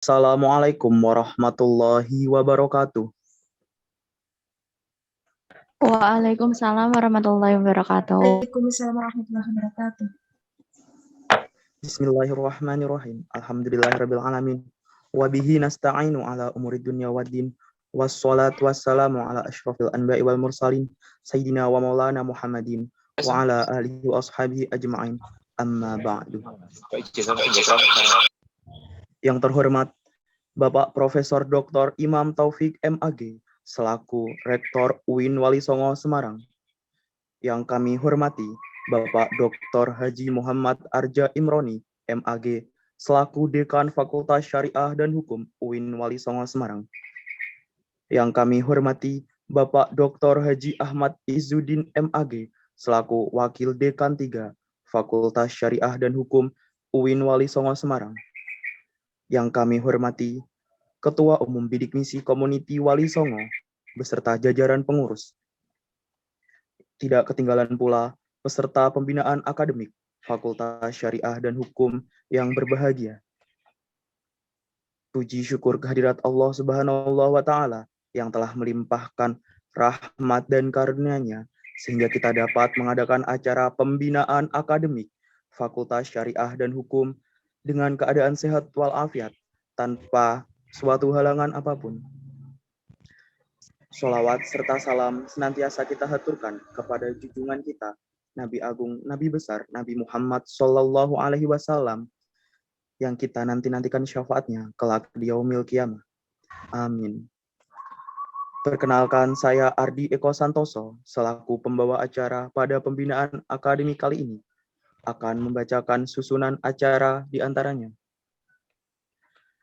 Assalamualaikum warahmatullahi wabarakatuh. Waalaikumsalam warahmatullahi wabarakatuh. Waalaikumsalam warahmatullahi wabarakatuh. Bismillahirrahmanirrahim. Alhamdulillahirabbil alamin. Wa bihi nasta'inu ala umurid dunya waddin. Wassalatu wassalamu ala asyrafil anbiya'i wal mursalin sayyidina wa maulana Muhammadin wa ala alihi wa ashabihi ajma'in. Amma ba'du. Yang terhormat Bapak Profesor Dr. Imam Taufik MAG selaku Rektor UIN Wali Songo Semarang. Yang kami hormati Bapak Dr. Haji Muhammad Arja Imroni, MAG, selaku Dekan Fakultas Syariah dan Hukum UIN Wali Songo Semarang. Yang kami hormati Bapak Dr. Haji Ahmad Izzuddin, MAG, selaku Wakil Dekan 3 Fakultas Syariah dan Hukum UIN Wali Songo Semarang. Yang kami hormati Ketua Umum Bidik Misi Community Wali Songo, beserta jajaran pengurus. Tidak ketinggalan pula peserta pembinaan akademik Fakultas Syariah dan Hukum yang berbahagia. Puji syukur kehadirat Allah Subhanahu wa Ta'ala yang telah melimpahkan rahmat dan karunia-Nya sehingga kita dapat mengadakan acara pembinaan akademik Fakultas Syariah dan Hukum dengan keadaan sehat walafiat tanpa suatu halangan apapun. Sholawat serta salam senantiasa kita haturkan kepada junjungan kita, Nabi Agung, Nabi Besar, Nabi Muhammad Sallallahu Alaihi Wasallam, yang kita nanti-nantikan syafaatnya kelak di yaumil qiyamah. Amin. Perkenalkan, saya Ardi Eko Santoso, selaku pembawa acara pada pembinaan akademi kali ini, akan membacakan susunan acara di antaranya.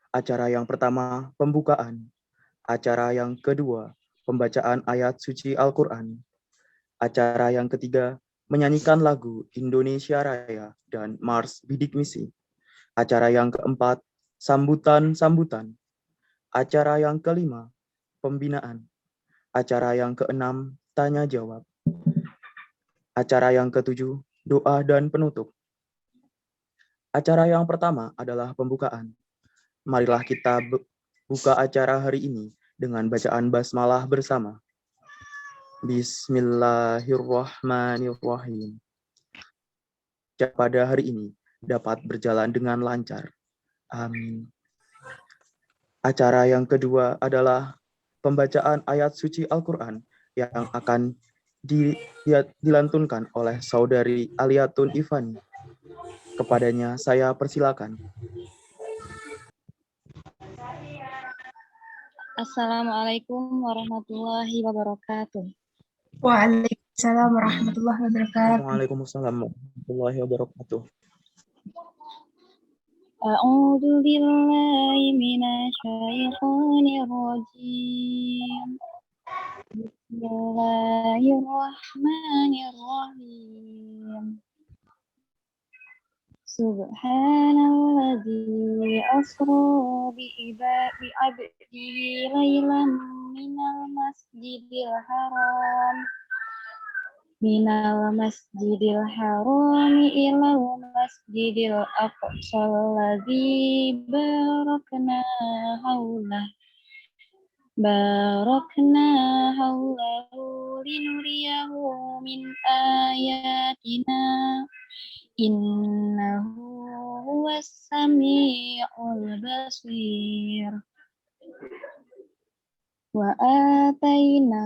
Acara yang pertama, pembukaan. Acara yang kedua, pembacaan ayat suci Al-Quran. Acara yang ketiga, menyanyikan lagu Indonesia Raya dan Mars Bidik Misi. Acara yang keempat, sambutan-sambutan. Acara yang kelima, pembinaan. Acara yang keenam, tanya jawab. Acara yang ketujuh, doa dan penutup. Acara yang pertama adalah pembukaan. Marilah kita buka acara hari ini dengan bacaan basmalah bersama. Bismillahirrahmanirrahim. Pada hari ini dapat berjalan dengan lancar. Amin. Acara yang kedua adalah pembacaan ayat suci Al-Quran yang akan dilantunkan oleh Saudari Aliatun Ifani. Kepadanya saya persilakan. Assalamualaikum warahmatullahi wabarakatuh. Waalaikumsalam warahmatullahi wabarakatuh. Waalaikumsalam warahmatullahi wabarakatuh. A'udzu billahi minasyaitonir rajim. Bismillahirrahmanirrahim. Subhanalladzi asra bi'abdihi laylan minal masjidil haram ilal masjidil aqsal ladzi barakna haulahu linuriyahu min ayatina innahu huwas sami'ul basir. Wa atayna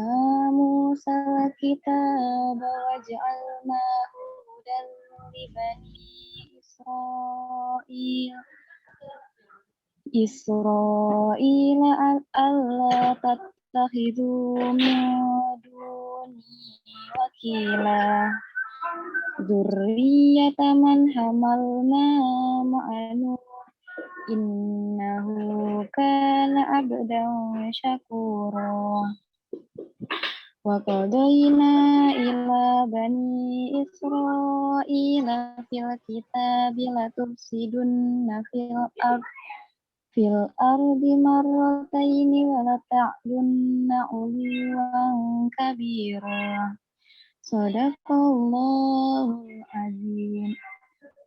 Musa al-kitaba wa ja'alnahu hudan li bani Israil alla tattakhidhu min duni wakila dzurriyyata man hamalna ma'anu innahu kana abdan syakura. Wa qadayna ila bani Israila fil kitabi latufsidunna fil ardi marrataini wa la ta'lunna 'uluwan kabira. Shadaqallahul azim.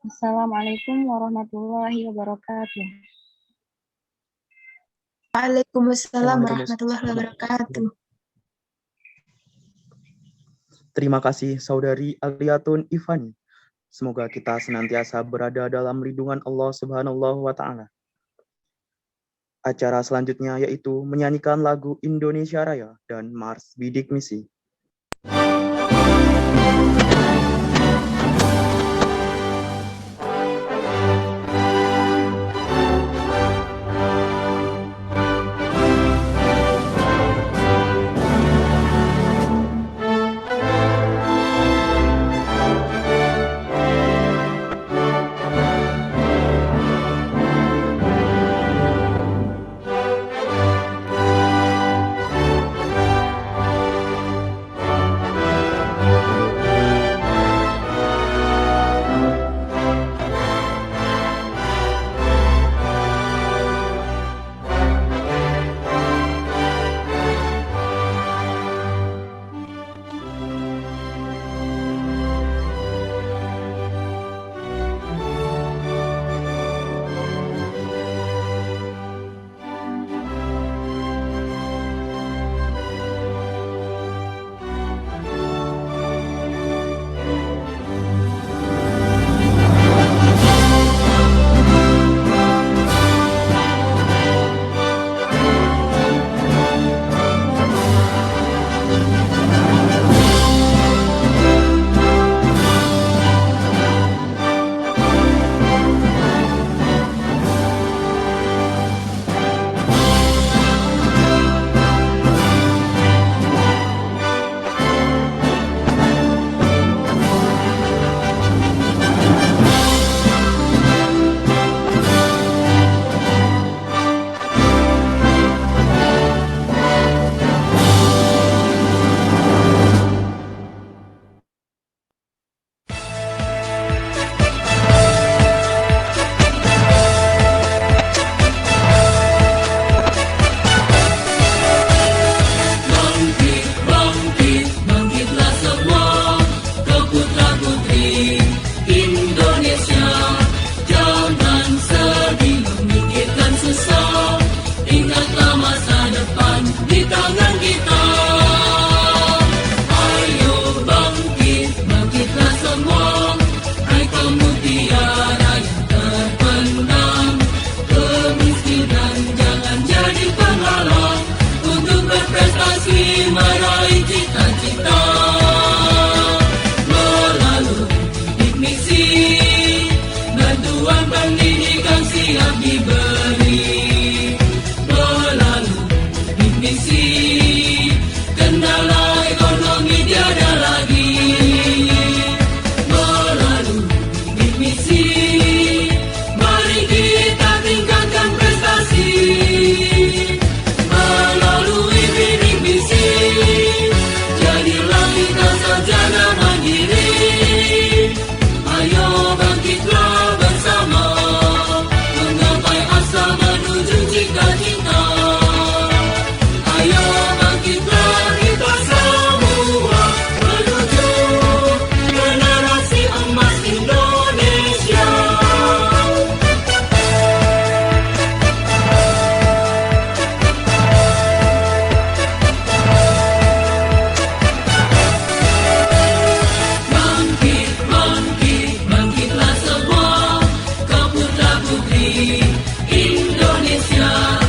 Assalamualaikum warahmatullahi wabarakatuh. Waalaikumsalam warahmatullahi wabarakatuh. Terima kasih Saudari Aliatun Ifani. Semoga kita senantiasa berada dalam lindungan Allah Subhanahu wa Ta'ala. Acara selanjutnya yaitu menyanyikan lagu Indonesia Raya dan Mars Bidik Misi. Indonesia.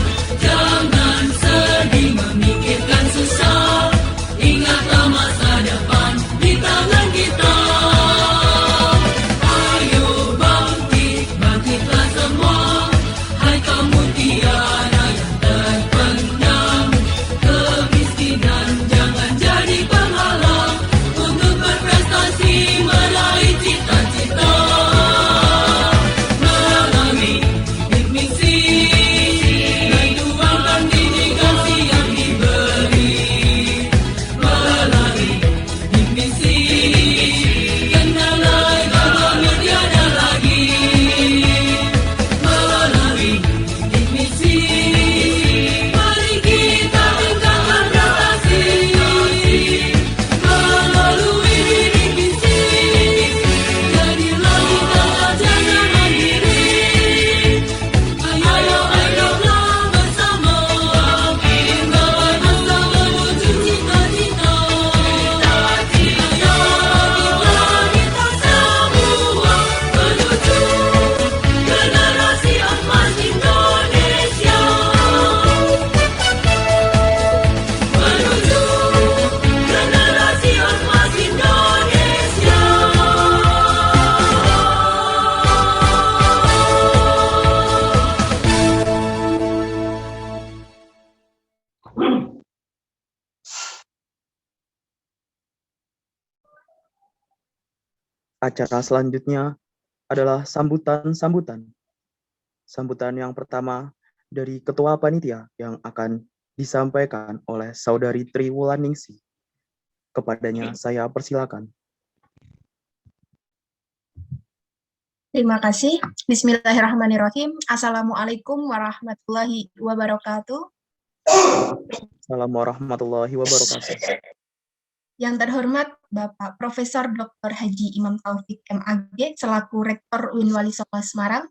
Acara selanjutnya adalah sambutan-sambutan. Sambutan yang pertama dari Ketua Panitia yang akan disampaikan oleh Saudari Triwulandingsi. Kepadanya saya persilakan. Terima kasih. Bismillahirrahmanirrahim. Assalamualaikum warahmatullahi wabarakatuh. Assalamualaikum warahmatullahi wabarakatuh. Yang terhormat Bapak Profesor Dr. Haji Imam Taufik MAG selaku Rektor UIN Wali Songo Semarang.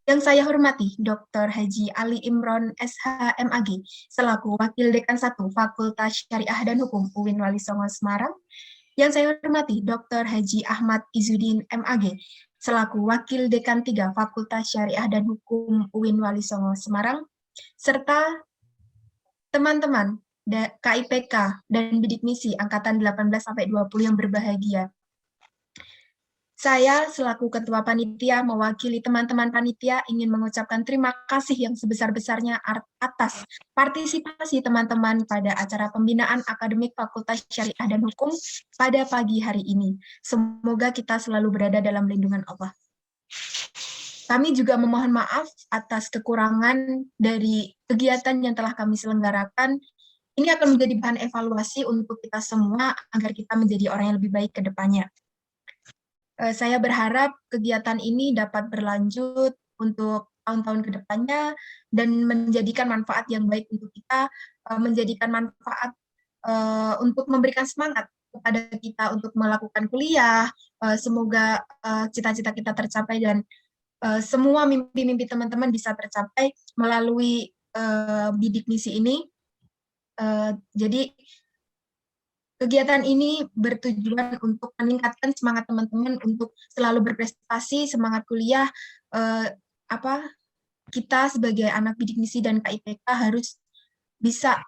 Yang saya hormati Dr. Haji Ali Imron SH MAG selaku Wakil Dekan 1 Fakultas Syariah dan Hukum UIN Wali Songo Semarang. Yang saya hormati Dr. Haji Ahmad Izzuddin MAG selaku Wakil Dekan 3 Fakultas Syariah dan Hukum UIN Wali Songo Semarang, serta teman-teman KIPK dan Bidik Misi Angkatan 18-20 yang berbahagia. Saya selaku Ketua Panitia mewakili teman-teman Panitia ingin mengucapkan terima kasih yang sebesar-besarnya atas partisipasi teman-teman pada acara pembinaan akademik Fakultas Syariah dan Hukum pada pagi hari ini. Semoga kita selalu berada dalam lindungan Allah. Kami juga memohon maaf atas kekurangan dari kegiatan yang telah kami selenggarakan. Ini akan menjadi bahan evaluasi untuk kita semua agar kita menjadi orang yang lebih baik ke depannya. Saya berharap kegiatan ini dapat berlanjut untuk tahun-tahun ke depannya dan menjadikan manfaat yang baik untuk kita, menjadikan manfaat untuk memberikan semangat kepada kita untuk melakukan kuliah. Semoga cita-cita kita tercapai dan semua mimpi-mimpi teman-teman bisa tercapai melalui bidik misi ini. Jadi kegiatan ini bertujuan untuk meningkatkan semangat teman-teman untuk selalu berprestasi, semangat kuliah. Kita sebagai anak bidik misi dan KIPK harus bisa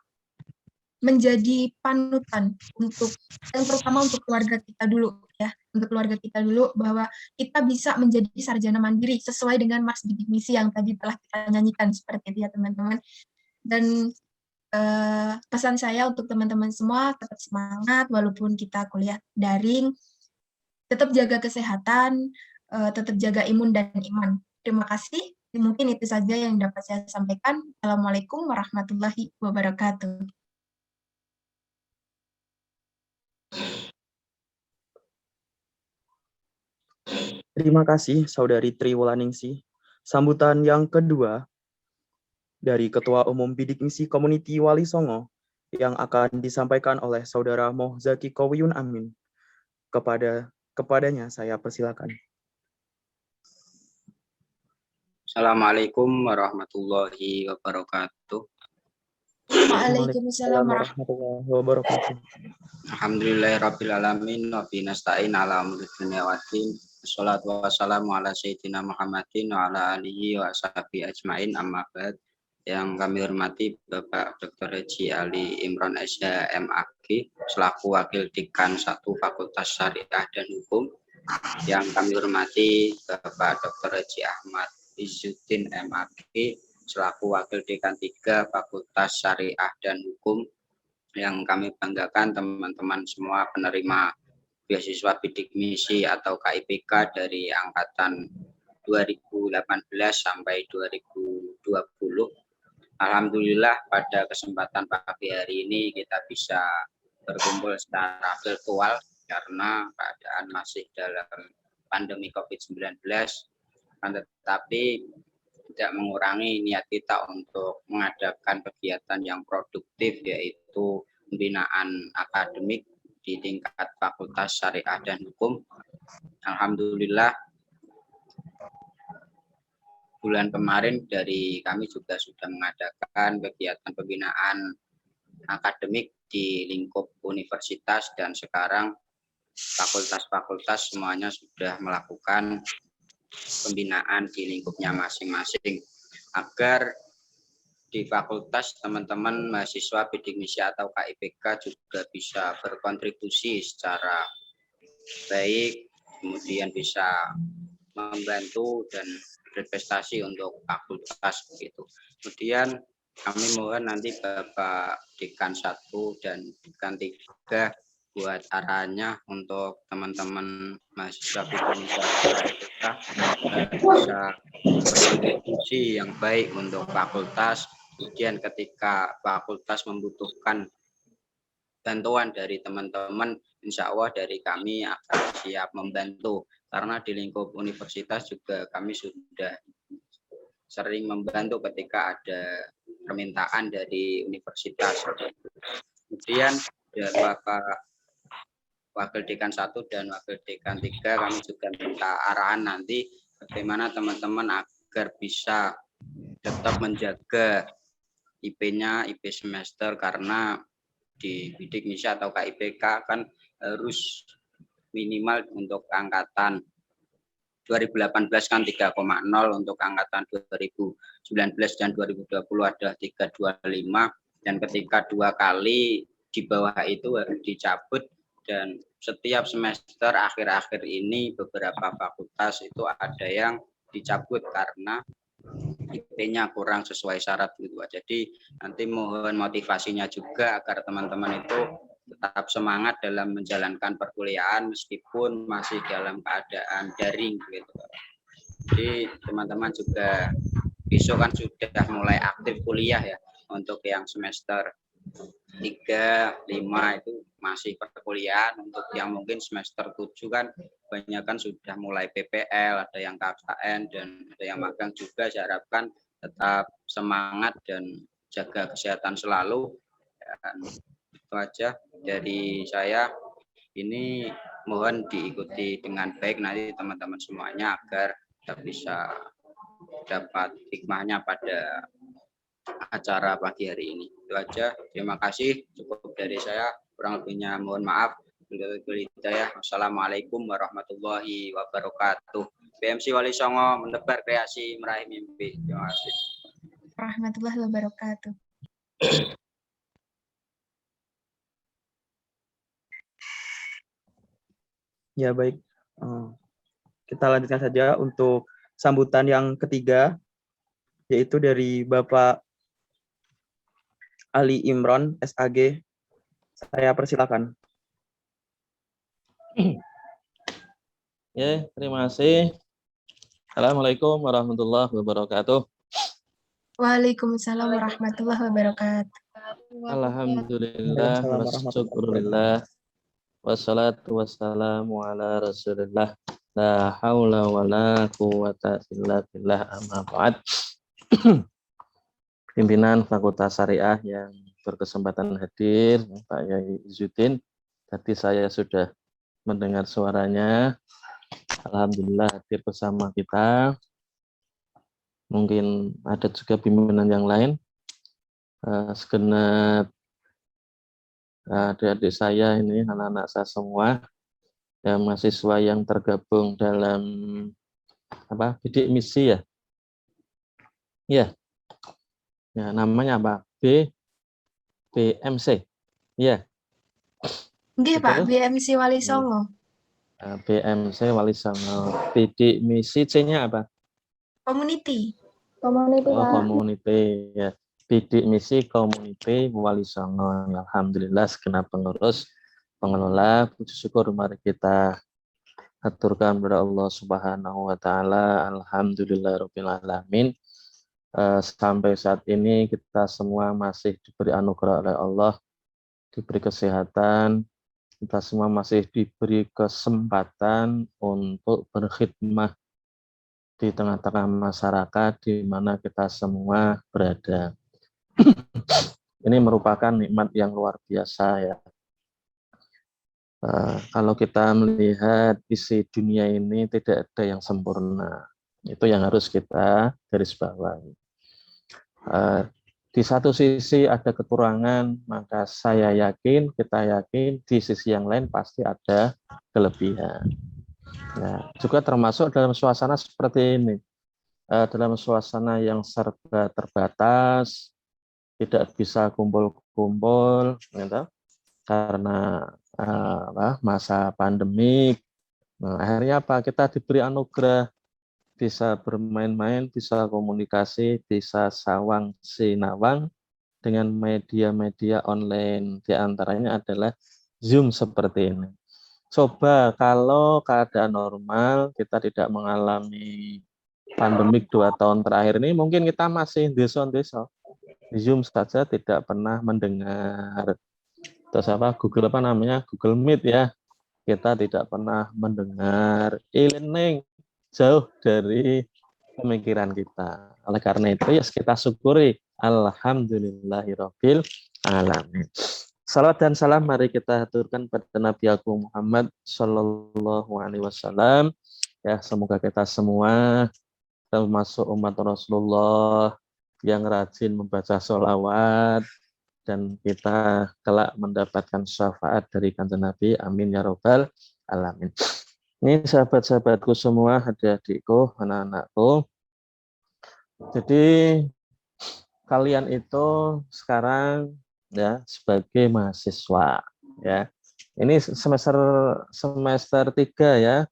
menjadi panutan untuk yang terutama untuk keluarga kita dulu ya, untuk keluarga kita dulu bahwa kita bisa menjadi sarjana mandiri sesuai dengan Mas bidik misi yang tadi telah kita nyanyikan seperti itu ya teman-teman. Dan pesan saya untuk teman-teman semua, tetap semangat walaupun kita kuliah daring, tetap jaga kesehatan, tetap jaga imun dan iman. Terima kasih. Mungkin itu saja yang dapat saya sampaikan. Assalamualaikum warahmatullahi wabarakatuh. Terima kasih Saudari Triwulandingsi. Sambutan yang kedua dari Ketua Umum Bidik Misi Community Wali Songo yang akan disampaikan oleh Saudara Mohzaki Kowiyun Amin. Kepadanya saya persilakan. Assalamualaikum warahmatullahi wabarakatuh. Waalaikumsalam warahmatullahi wabarakatuh. Alhamdulillahirrabbilalamin wa binasta'in ala umuri dunya waddin. Wassalatu wassalamu ala sayyidina Muhammadin wa ala alihi wa sahbihi ajmain amma ba'd. Yang kami hormati Bapak Dr. Haji Ali Imron SH MAG selaku Wakil Dekan 1 Fakultas Syariah dan Hukum. Yang kami hormati Bapak Dr. Haji Ahmad Izzuddin MAG selaku Wakil Dekan 3 Fakultas Syariah dan Hukum. Yang kami banggakan teman-teman semua penerima beasiswa bidik misi atau KIPK dari angkatan 2018 sampai 2020. Alhamdulillah pada kesempatan pagi hari ini kita bisa berkumpul secara virtual karena keadaan masih dalam pandemi COVID-19, tetapi tidak mengurangi niat kita untuk mengadakan kegiatan yang produktif, yaitu pembinaan akademik di tingkat Fakultas Syariah dan Hukum. Alhamdulillah bulan kemarin dari kami juga sudah mengadakan kegiatan pembinaan akademik di lingkup universitas dan sekarang fakultas-fakultas semuanya sudah melakukan pembinaan di lingkupnya masing-masing agar di fakultas teman-teman mahasiswa bidik misi atau KIPK juga bisa berkontribusi secara baik, kemudian bisa membantu dan berprestasi untuk fakultas begitu. Kemudian kami mohon nanti Bapak Dekan 1 dan Dekan 3 buat arahannya untuk teman-teman mahasiswa Indonesia kita bisa berkontribusi yang baik untuk fakultas. Kemudian ketika fakultas membutuhkan bantuan dari teman-teman, insya Allah dari kami akan siap membantu. Karena di lingkup universitas juga kami sudah sering membantu ketika ada permintaan dari universitas. Kemudian dari Wakil Dekan 1 dan Wakil Dekan 3 kami juga minta arahan nanti bagaimana teman-teman agar bisa tetap menjaga IP-nya, IP semester, karena di bidik misi atau KIPK kan harus minimal untuk angkatan 2018 kan 3,0, untuk angkatan 2019 dan 2020 ada 3,25, dan ketika 2 kali di bawah itu harus dicabut, dan setiap semester akhir-akhir ini beberapa fakultas itu ada yang dicabut karena IP-nya kurang sesuai syarat gitu. Jadi nanti mohon motivasinya juga agar teman-teman itu tetap semangat dalam menjalankan perkuliahan meskipun masih dalam keadaan daring gitu. Jadi teman-teman juga besok kan sudah mulai aktif kuliah ya, untuk yang semester 3, 5 itu masih perkuliahan. Untuk yang mungkin semester 7 kan banyak kan sudah mulai PPL, ada yang KKN dan ada yang magang juga. Saya harapkan tetap semangat dan jaga kesehatan selalu. Dan itu aja dari saya. Ini mohon diikuti dengan baik nanti teman-teman semuanya agar kita bisa dapat hikmahnya pada acara pagi hari ini. Itu aja. Terima kasih. Cukup dari saya. Kurang lebihnya mohon maaf. Wassalamualaikum warahmatullahi wabarakatuh. BMC Wali Songo menebar kreasi meraih mimpi. Terima kasih. Warahmatullahi wabarakatuh. Ya baik, kita lanjutkan saja untuk sambutan yang ketiga, yaitu dari Bapak Ali Imron, SAG. Saya persilakan. Ya, terima kasih. Assalamualaikum warahmatullahi wabarakatuh. Waalaikumsalam warahmatullahi wabarakatuh. Alhamdulillah, wasyukurillah, wassalatu wassalamu ala rasulillah, la haula wa la quwata illa billah, amma ba'd. Pimpinan Fakultas Syariah yang berkesempatan hadir, Pak Yai Izzuddin, tadi saya sudah mendengar suaranya. Alhamdulillah hadir bersama kita. Mungkin ada juga pimpinan yang lain. Segenap adik-adik saya ini, anak-anak saya semua, ya, mahasiswa yang tergabung dalam bidik misi ya. Ya. Ya, namanya apa? BMC. Ya. Nggih, Pak, BMC Wali Songo. BMC Wali Songo. Bidik misi C-nya apa? Community. Community, Pak. Community ya. Bidik misi Community Wali Songo. Alhamdulillah segenap pengurus, pengelola, puji syukur mari kita aturkan kepada Allah Subhanahu wa taala. Alhamdulillahirabbil alamin. Sampai saat ini kita semua masih diberi anugerah oleh Allah, diberi kesehatan, kita semua masih diberi kesempatan untuk berkhidmah di tengah-tengah masyarakat di mana kita semua berada. Ini merupakan nikmat yang luar biasa ya. Kalau kita melihat isi dunia ini tidak ada yang sempurna. Itu yang harus kita garis bawahi. Di satu sisi ada kekurangan, maka saya yakin, kita yakin di sisi yang lain pasti ada kelebihan. Ya, juga termasuk dalam suasana seperti ini. Dalam suasana yang serba terbatas, tidak bisa kumpul-kumpul, gitu, karena masa pandemik. Nah, akhirnya apa? Kita diberi anugerah, bisa bermain-main, bisa komunikasi, bisa sawang sinawang dengan media-media online. Di antaranya adalah Zoom seperti ini. Coba kalau keadaan normal, kita tidak mengalami pandemik 2 tahun terakhir ini, mungkin kita masih desa-desa. Di Zoom saja tidak pernah mendengar. Terus Google Google Meet ya. Kita tidak pernah mendengar. E-learning jauh dari pemikiran kita. Oleh karena itu ya kita syukuri. Alhamdulillahirabbil alamin. Salam dan salam mari kita haturkan pada Nabi Agung Muhammad Sallallahu Alaihi Wasallam. Ya, semoga kita semua termasuk umat Rasulullah yang rajin membaca sholawat dan kita kelak mendapatkan syafaat dari kanjeng Nabi. Amin ya robbal alamin. Ini sahabat-sahabatku semua, adik-adikku, anak-anakku. Jadi kalian itu sekarang ya sebagai mahasiswa ya. Ini semester 3 ya.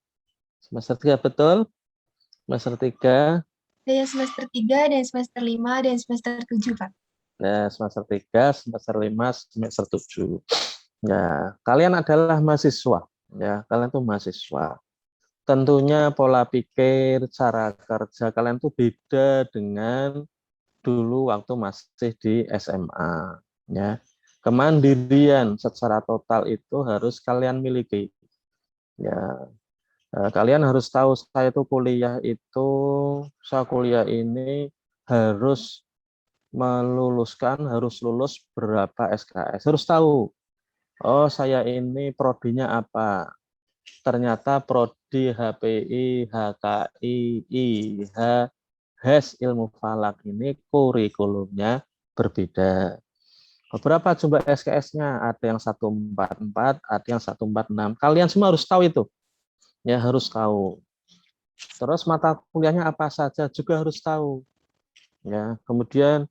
Semester 3 betul? Semester 3. Ada yang semester 3, dan semester 5, dan semester 7, Pak. Ya, semester 3, semester 5, semester 7. Ya, kalian adalah mahasiswa. Ya, kalian tuh mahasiswa. Tentunya pola pikir, cara kerja kalian tuh beda dengan dulu waktu masih di SMA. Ya, kemandirian secara total itu harus kalian miliki. Ya, kalian harus tahu saya kuliah ini harus harus lulus berapa SKS. Harus tahu, oh saya ini prodinya apa. Ternyata prodi HPI, HKI, IH, HES ilmu falak ini kurikulumnya berbeda. Beberapa jumlah SKS-nya, ada yang 144, ada yang 146. Kalian semua harus tahu itu. Ya, harus tahu. Terus mata kuliahnya apa saja juga harus tahu. Ya, kemudian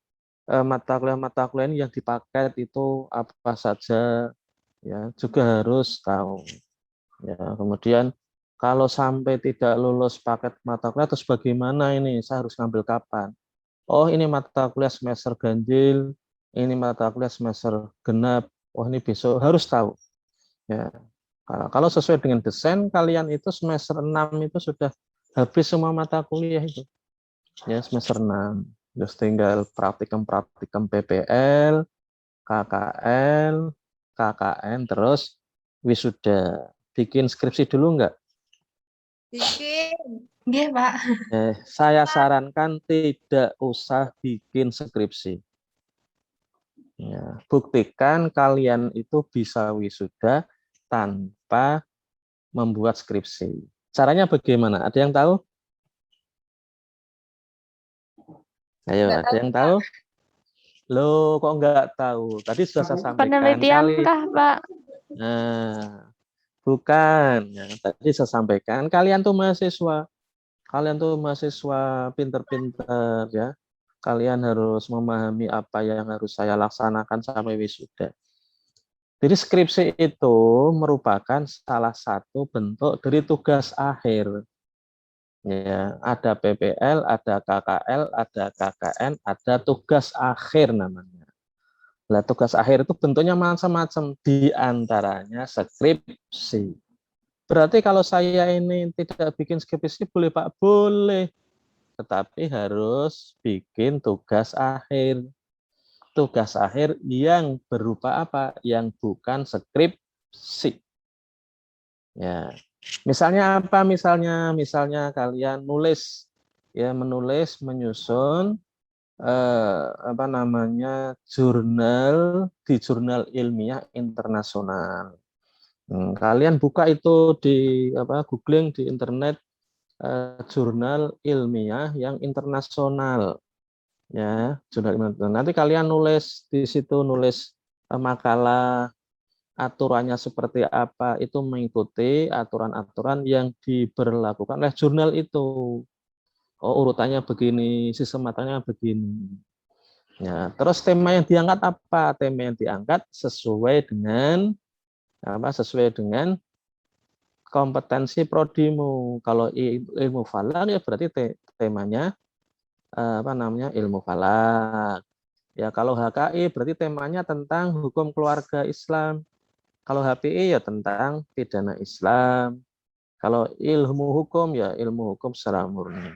mata kuliah yang dipaket itu apa saja, ya juga harus tahu. Ya, kemudian kalau sampai tidak lulus paket mata kuliah, terus bagaimana ini? Saya harus ngambil kapan? Oh, ini mata kuliah semester ganjil, ini mata kuliah semester genap. Oh, ini besok harus tahu. Ya, kalau sesuai dengan desain, kalian itu semester 6 itu sudah habis semua mata kuliah itu. Ya, semester 6. Terus tinggal praktikum PPL, KKL, KKN, terus wisuda. Bikin skripsi dulu enggak? Bikin. Nggih, Pak. Saya sarankan tidak usah bikin skripsi. Ya, buktikan kalian itu bisa wisuda tanpa membuat skripsi. Caranya bagaimana? Ada yang tahu? Ayo, ada yang tahu? Loh, kok nggak tahu? Tadi sudah saya sampaikan. Penelitian kah, Pak? Nah, bukan. Ya, tadi saya sampaikan, kalian tuh mahasiswa. Kalian tuh mahasiswa pinter-pinter ya. Kalian harus memahami apa yang harus saya laksanakan sampai wisuda. Jadi skripsi itu merupakan salah satu bentuk dari tugas akhir. Ya, ada PPL, ada KKL, ada KKN, ada tugas akhir namanya. Nah, tugas akhir itu bentuknya macam-macam, di antaranya skripsi. Berarti kalau saya ini tidak bikin skripsi boleh Pak? Boleh. Tetapi harus bikin tugas akhir. Tugas akhir yang berupa apa? Yang bukan skripsi. Ya. Misalnya apa? Misalnya kalian nulis ya, menyusun jurnal di jurnal ilmiah internasional. Kalian buka itu di googling di internet jurnal ilmiah yang internasional. Ya, jurnal ilmiah. Nanti kalian nulis di situ, makalah, aturannya seperti apa, itu mengikuti aturan-aturan yang diberlakukan oleh jurnal itu. Oh, urutannya begini, sistematiknya begini. Ya, terus tema yang diangkat apa? Tema yang diangkat sesuai dengan kompetensi prodimu. Kalau ilmu falak ya berarti temanya ilmu falak. Ya, kalau HKI berarti temanya tentang hukum keluarga Islam. Kalau HPI ya tentang pidana Islam. Kalau ilmu hukum ya ilmu hukum secara murni.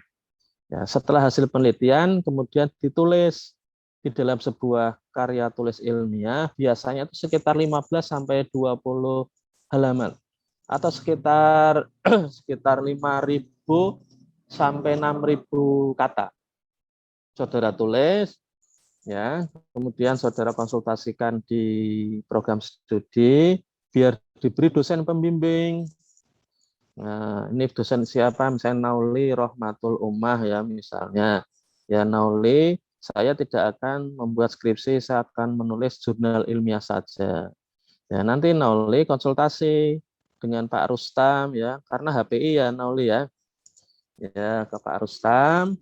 Ya, setelah hasil penelitian kemudian ditulis di dalam sebuah karya tulis ilmiah, biasanya itu sekitar 15 sampai 20 halaman atau sekitar sekitar 5.000 sampai 6.000 kata. Saudara tulis ya, kemudian saudara konsultasikan di program studi biar diberi dosen pembimbing. Nah, ini dosen siapa? Misalnya Nauli Rohmatul Ummah ya misalnya. Ya Nauli, saya tidak akan membuat skripsi, saya akan menulis jurnal ilmiah saja. Ya nanti Nauli konsultasi dengan Pak Rustam ya, karena HPI ya Nauli ya. Ya ke Pak Rustam,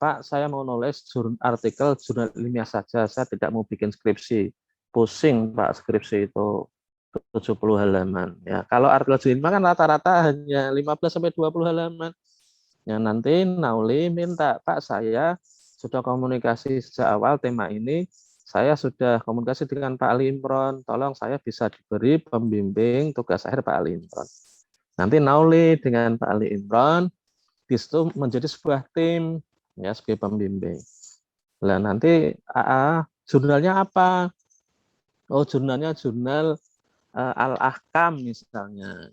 Pak saya mau nulis artikel jurnal ilmiah saja, saya tidak mau bikin skripsi. Pusing Pak skripsi itu 70 halaman. Ya, kalau artikel ilmiah kan rata-rata hanya 15 sampai 20 halaman. Ya, nanti Nauli minta, Pak saya sudah komunikasi sejak awal tema ini, saya sudah komunikasi dengan Pak Ali Imron, tolong saya bisa diberi pembimbing tugas akhir Pak Ali Imron. Nanti Nauli dengan Pak Ali Imron di situ menjadi sebuah tim ya sebagai pembimbing. Nah, nanti jurnalnya apa? Oh, jurnalnya jurnal Al-Ahkam misalnya.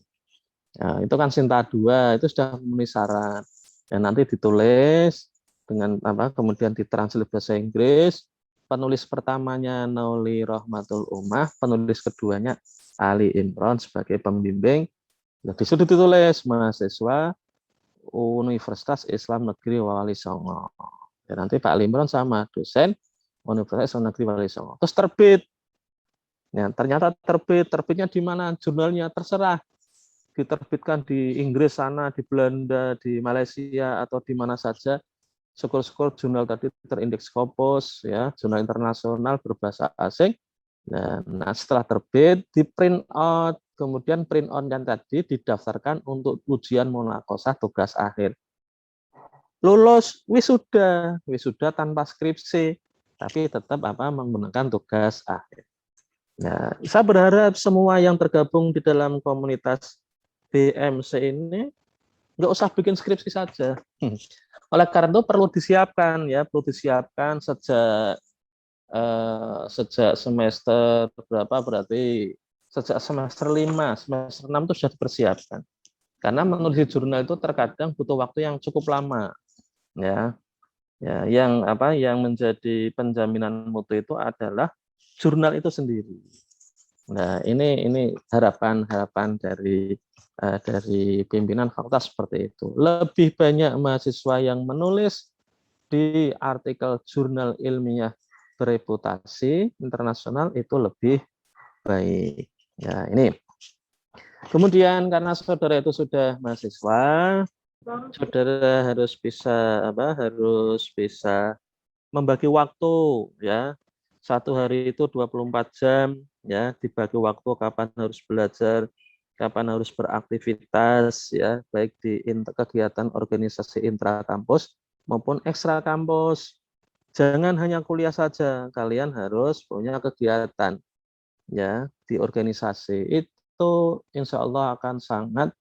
Ya, itu kan Sinta 2, itu sudah memenuhi syarat. Dan nanti ditulis dengan kemudian ditranslate bahasa Inggris. Penulis pertamanya Nauli Rohmatul Ummah, penulis keduanya Ali Imron sebagai pembimbing. Nah, di situ ditulis mahasiswa Universitas Islam Negeri Wali Songo. Dan nanti Pak Ali Imron sama dosen Universitas Islam Negeri Wali Songo. Terus terbit. Ya, ternyata terbitnya di mana? Jurnalnya terserah. Diterbitkan di Inggris sana, di Belanda, di Malaysia atau di mana saja. Syukur-syukur jurnal tadi terindeks Scopus ya, jurnal internasional berbahasa asing. Nah, setelah terbit di print out, kemudian print out yang tadi didaftarkan untuk ujian munaqosyah tugas akhir. Lulus wisuda tanpa skripsi, tapi tetap menggunakan tugas akhir. Nah, saya berharap semua yang tergabung di dalam komunitas BMC ini nggak usah bikin skripsi saja. Oleh karena itu perlu disiapkan sejak semester berapa berarti sejak semester 5, semester 6 itu sudah dipersiapkan. Karena menulis jurnal itu terkadang butuh waktu yang cukup lama. Ya, yang menjadi penjaminan mutu itu adalah jurnal itu sendiri. Nah, ini harapan dari pimpinan fakultas seperti itu. Lebih banyak mahasiswa yang menulis di artikel jurnal ilmiah bereputasi internasional itu lebih baik. Ya, ini. Kemudian karena saudara itu sudah mahasiswa, saudara harus bisa membagi waktu ya. Satu hari itu 24 jam ya, dibagi waktu kapan harus belajar, kapan harus beraktivitas ya, baik di kegiatan organisasi intrakampus maupun ekstra kampus. Jangan hanya kuliah saja, kalian harus punya kegiatan ya di organisasi. Itu insya Allah akan sangat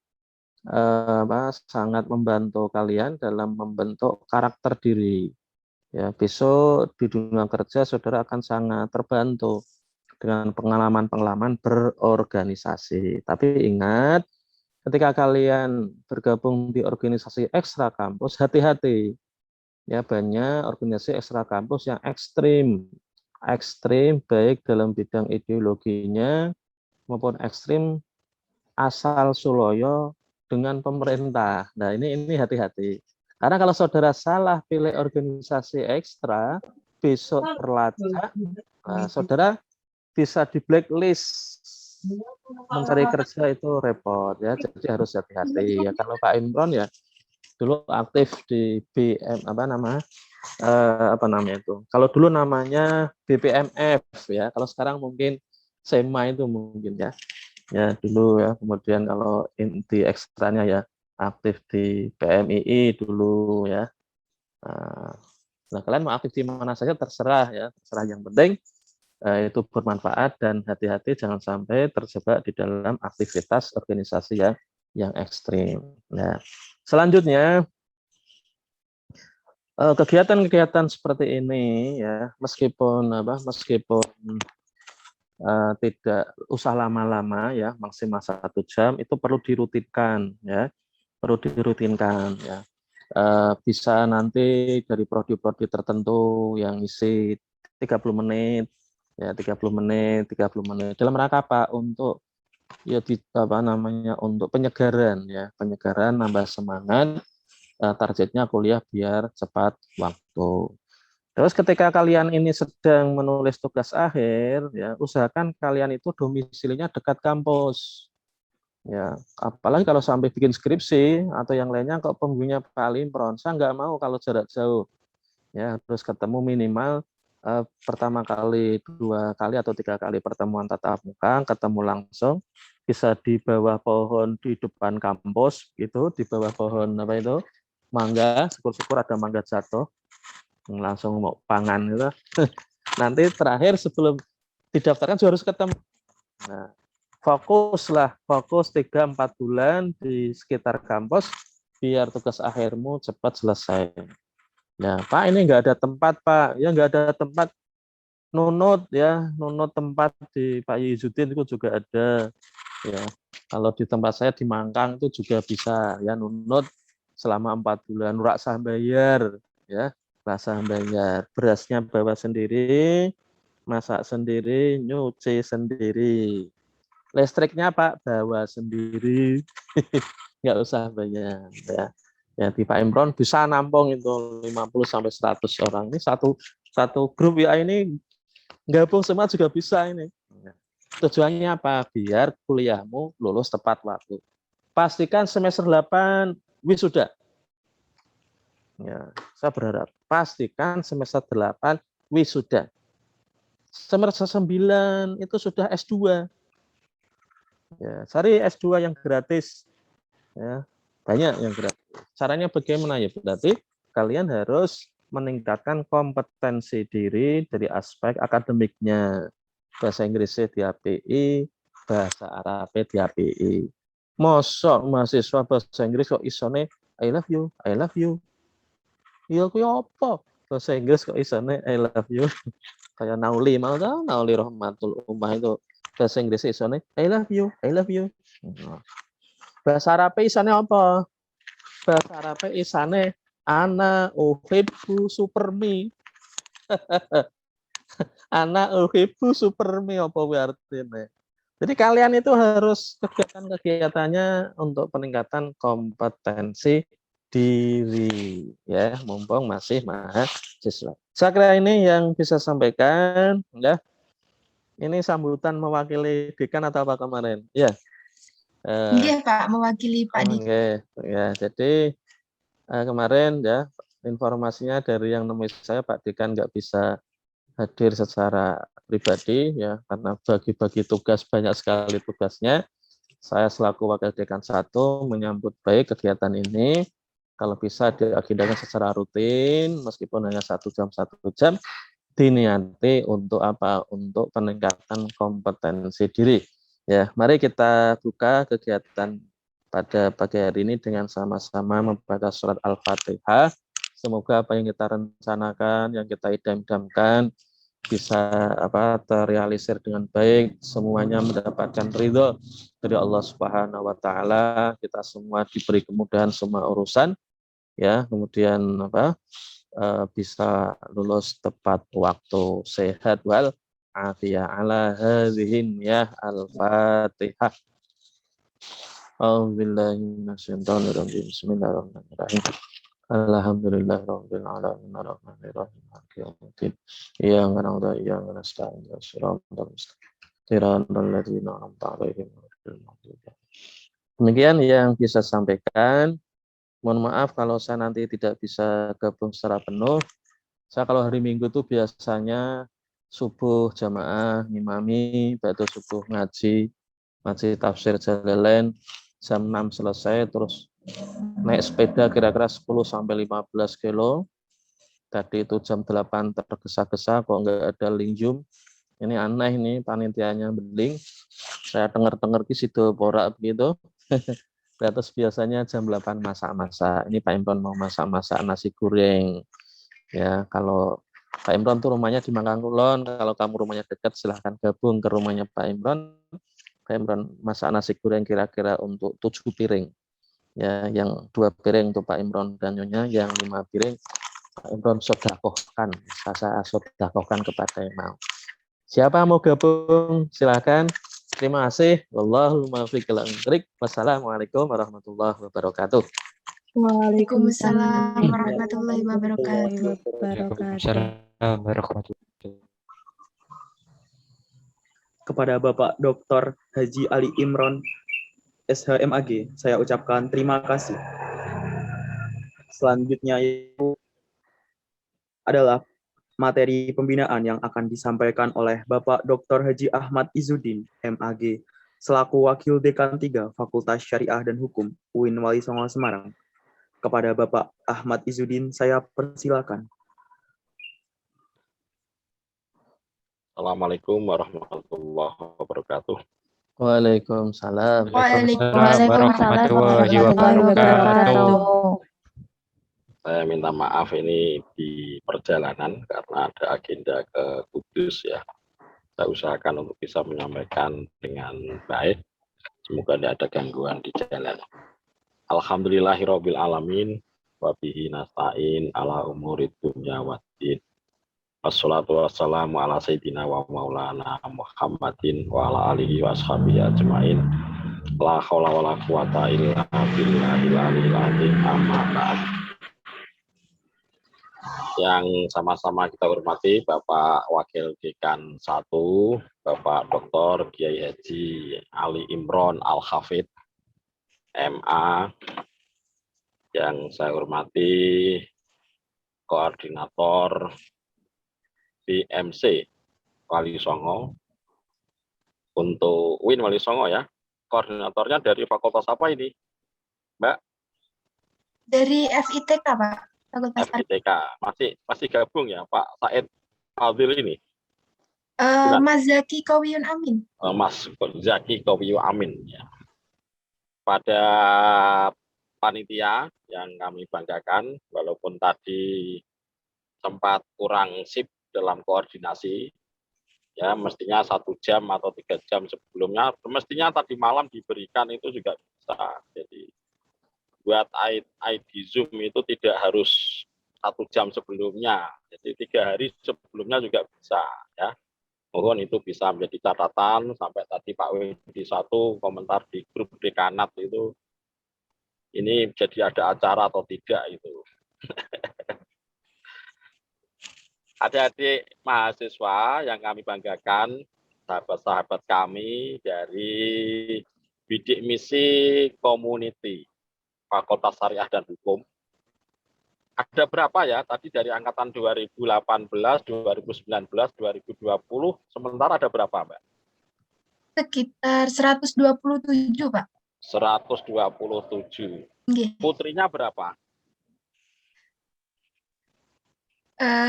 membantu kalian dalam membentuk karakter diri. Ya, besok di dunia kerja saudara akan sangat terbantu dengan pengalaman-pengalaman berorganisasi. Tapi ingat, ketika kalian bergabung di organisasi ekstra kampus, hati-hati. Ya, banyak organisasi ekstra kampus yang ekstrim baik dalam bidang ideologinya maupun ekstrim asal suloyo dengan pemerintah. Nah, ini hati-hati. Karena kalau saudara salah pilih organisasi ekstra, besok terlacak, saudara bisa di blacklist. Mencari kerja itu repot ya, jadi harus hati-hati ya. Kalau Pak Imron ya dulu aktif di BM Kalau dulu namanya BPMF ya, kalau sekarang mungkin SEMA itu mungkin ya. Ya dulu ya, kemudian kalau inti ekstranya ya aktif di PMII dulu ya. Nah, kalian mau aktif di mana saja terserah ya, terserah, yang penting itu bermanfaat dan hati-hati jangan sampai terjebak di dalam aktivitas organisasi yang ekstrim. Nah, selanjutnya kegiatan-kegiatan seperti ini ya meskipun tidak usah lama-lama ya, maksimal 1 jam itu perlu dirutinkan ya, ya. Bisa nanti dari prodi-prodi tertentu yang isi 30 menit ya, 30 menit dalam rangka apa? Untuk ya untuk penyegaran ya, nambah semangat, targetnya kuliah biar cepat waktu. Terus ketika kalian ini sedang menulis tugas akhir, ya usahakan kalian itu domisilinya dekat kampus. Ya, apalagi kalau sampai bikin skripsi atau yang lainnya, kok pembimbingnya paling peronsa nggak mau kalau jarak jauh. Ya, terus ketemu minimal pertama kali, 2 kali atau 3 kali pertemuan tatap muka, ketemu langsung, bisa di bawah pohon di depan kampus, gitu, di bawah pohon mangga, syukur-syukur ada mangga jatuh. Langsung mau pangan gitu. Nanti terakhir sebelum didaftarkan juga harus ketemu. Nah, fokus 3-4 bulan di sekitar kampus biar tugas akhirmu cepat selesai. Ya, Pak, ini nggak ada tempat, Pak. Ya, nggak ada tempat. Nunut tempat di Pak Yizudin itu juga ada. Ya, kalau di tempat saya di Mangkang itu juga bisa ya, nunut selama 4 bulan, rasa bayar ya. Rasa bayar, berasnya bawa sendiri, masak sendiri, nyuci sendiri. Listriknya Pak bawa sendiri, nggak usah bayar ya. Ya di Pak Imron bisa nampung itu 50-100 orang. Ini satu grup ya, ini gabung semua juga bisa ini. Tujuannya apa? Biar kuliahmu lulus tepat waktu. Pastikan semester 8 wisuda. Ya, saya berharap pastikan semester 8 wisuda. Semester 9 itu sudah S2. Ya, cari S2 yang gratis. Ya, banyak yang gratis. Caranya bagaimana ya? Berarti kalian harus meningkatkan kompetensi diri dari aspek akademiknya. Bahasa Inggrisnya di API, bahasa Arabnya di API. Mosok mahasiswa bahasa Inggris kok isone I love you, I love you. Ya kuwi apa? Bahasa Inggris kok isone I love you. Kayak Nauli, mau tahu Nauli Rahmatul Ummah itu bahasa Inggris isone I love you, I love you. Bahasa Arab isane apa? Bahasa Arab isane ana uhibbu supermi. Ana uhibbu supermi apa artinya? Jadi kalian itu harus kegiatan-kegiatannya untuk peningkatan kompetensi diri ya, mumpung masih mahasiswa. Saya kira ini yang bisa sampaikan ya. Ini sambutan mewakili dekan atau apa kemarin? Ya. Iya Pak, mewakili Pak Dik. Oke, ya. Jadi kemarin ya informasinya dari yang nemui saya, Pak Dekan nggak bisa hadir secara pribadi ya karena bagi-bagi tugas, banyak sekali tugasnya. Saya selaku Wakil Dekan 1 menyambut baik kegiatan ini. Kalau bisa diagendakan secara rutin, meskipun hanya 1 jam, diniati untuk apa? Untuk peningkatan kompetensi diri. Ya, mari kita buka kegiatan pada pagi hari ini dengan sama-sama membaca surat Al-Fatihah. Semoga apa yang kita rencanakan, yang kita idam-idamkan, bisa terrealisir dengan baik, semuanya mendapatkan ridho dari Allah Subhanahu wa taala, kita semua diberi kemudahan semua urusan ya, kemudian bisa lulus tepat waktu, sehat wal afiyah. Ala hadhihi ya al-Fatihah. A'udzubillahi minasyaitonir rajim. Bismillahirrahmanirrahim. Alhamdulillahirabbil alamin arrahmanir rahim maliki yaumiddin. Iyyaka na'budu wa iyyaka nasta'in ihdinas siratal mustaqim. Shiratal ladzina an'amta 'alaihim ghairil maghdubi 'alaihim. Demikian yang bisa sampaikan. Mohon maaf kalau saya nanti tidak bisa gabung secara penuh. Saya kalau hari Minggu itu biasanya subuh jamaah ngimami, ba'da subuh ngaji tafsir Jalalain, jam 6 selesai, terus naik sepeda kira-kira 10-15 kilo. Tadi itu jam 8 tergesa-gesa kok nggak ada linjum Ini aneh nih panitianya beling. Saya dengar-dengar di situ porak begitu. Terus biasanya jam 8 masak-masak. Ini Pak Imron mau masak-masak nasi goreng. Ya, kalau Pak Imron tuh rumahnya di Mangkangkulon. Kalau kamu rumahnya dekat, silahkan gabung ke rumahnya Pak Imron. Pak Imron masak nasi goreng kira-kira untuk 7 piring. Ya, yang 2 piring untuk Pak Imron dan Nyonya, yang 5 piring Pak Imron sodakohkan. Saya sodakohkan kepada yang mau. Siapa mau gabung? Silahkan. Terima kasih. Wallahul muwaffiq ila aqwamit. Wassalamualaikum warahmatullahi wabarakatuh. Waalaikumsalam warahmatullahi wabarakatuh. Waalaikumsalam warahmatullahi wabarakatuh. Kepada Bapak Dr. Haji Ali Imron, SHMAG, saya ucapkan terima kasih. Selanjutnya itu adalah materi pembinaan yang akan disampaikan oleh Bapak Dr. Haji Ahmad Izzuddin, MAG, selaku Wakil Dekan 3 Fakultas Syariah dan Hukum UIN Wali Songo Semarang. Kepada Bapak Ahmad Izzuddin, saya persilakan. Assalamualaikum warahmatullahi wabarakatuh. Waalaikumsalam. Waalaikumsalam warahmatullahi wabarakatuh. Saya minta maaf ini di perjalanan karena ada agenda ke Kudus ya. Saya usahakan untuk bisa menyampaikan dengan baik. Semoga tidak ada gangguan di jalan. Alhamdulillahirabbil alamin wa bihi nasta'in ala umurid dunya waddin. Wassalatu wassalamu ala sayyidina wa maulana Muhammadin wa ala alihi wa ashabihi ajmain. La haula wala quwata illa billahil aliyil azim. Amma ba'd. Yang sama-sama kita hormati Bapak Wakil Dekan 1, Bapak Dr. Kiai Haji Ali Imron Al-Hafidh, MA. Yang saya hormati Koordinator BMC Wali Songo untuk UIN Wali Songo ya. Koordinatornya dari fakultas apa ini, Mbak? Dari FITK, Pak. Fakultas FITK. Masih gabung ya, Pak Said Fadil ini? Mas Zaki Kawiyun Amin. Mas Zaki Kawiyun Amin ya. Pada panitia yang kami banggakan, walaupun tadi sempat kurang sip dalam koordinasi, ya mestinya 1 jam atau 3 jam sebelumnya, mestinya tadi malam diberikan itu juga bisa. Jadi buat ID Zoom itu tidak harus 1 jam sebelumnya, jadi 3 hari sebelumnya juga bisa ya. Mohon itu bisa menjadi catatan. Sampai tadi Pak Wedi 1 komentar di grup dekanat itu, ini jadi ada acara atau tidak itu. Adik-adik mahasiswa yang kami banggakan, sahabat-sahabat kami dari Bidik Misi Community Fakultas Syariah dan Hukum. Ada berapa ya? Tadi dari angkatan 2018, 2019, 2020, sementara ada berapa, Mbak? Sekitar 127, Pak. 127. Nggih. Putrinya berapa?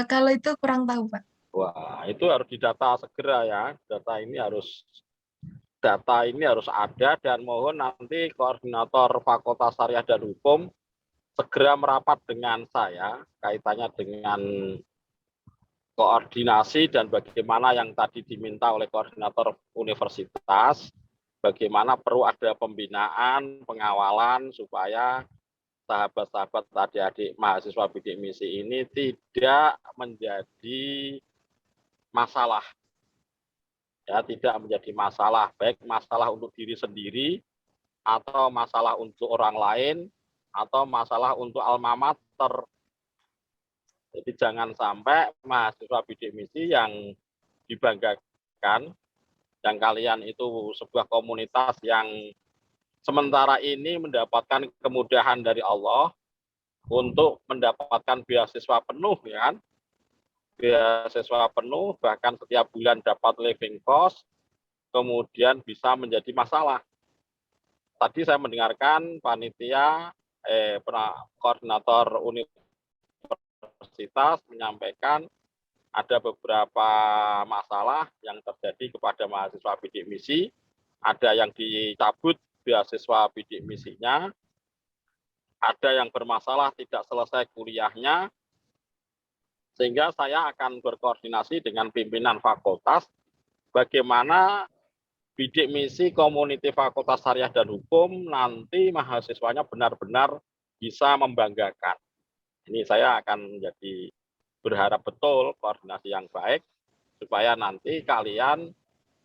Kalau itu kurang tahu, Pak. Wah, itu harus didata segera ya. Data ini harus ada, dan mohon nanti koordinator Fakultas Syariah dan Hukum segera merapat dengan saya kaitannya dengan koordinasi dan bagaimana yang tadi diminta oleh koordinator universitas, bagaimana perlu ada pembinaan, pengawalan supaya sahabat-sahabat adik-adik mahasiswa bidik misi ini tidak menjadi masalah. Ya, tidak menjadi masalah, baik masalah untuk diri sendiri, atau masalah untuk orang lain, atau masalah untuk alma mater. Jadi jangan sampai mahasiswa bidik misi yang dibanggakan, yang kalian itu sebuah komunitas yang sementara ini mendapatkan kemudahan dari Allah untuk mendapatkan beasiswa penuh, ya kan? Beasiswa penuh, bahkan setiap bulan dapat living cost, kemudian bisa menjadi masalah. Tadi saya mendengarkan panitia, koordinator universitas menyampaikan ada beberapa masalah yang terjadi kepada mahasiswa bidik misi, ada yang dicabut beasiswa bidik misinya, ada yang bermasalah tidak selesai kuliahnya, sehingga saya akan berkoordinasi dengan pimpinan fakultas bagaimana bidik misi Community Fakultas Syariah dan Hukum nanti mahasiswanya benar-benar bisa membanggakan. Ini saya akan menjadi berharap betul koordinasi yang baik supaya nanti kalian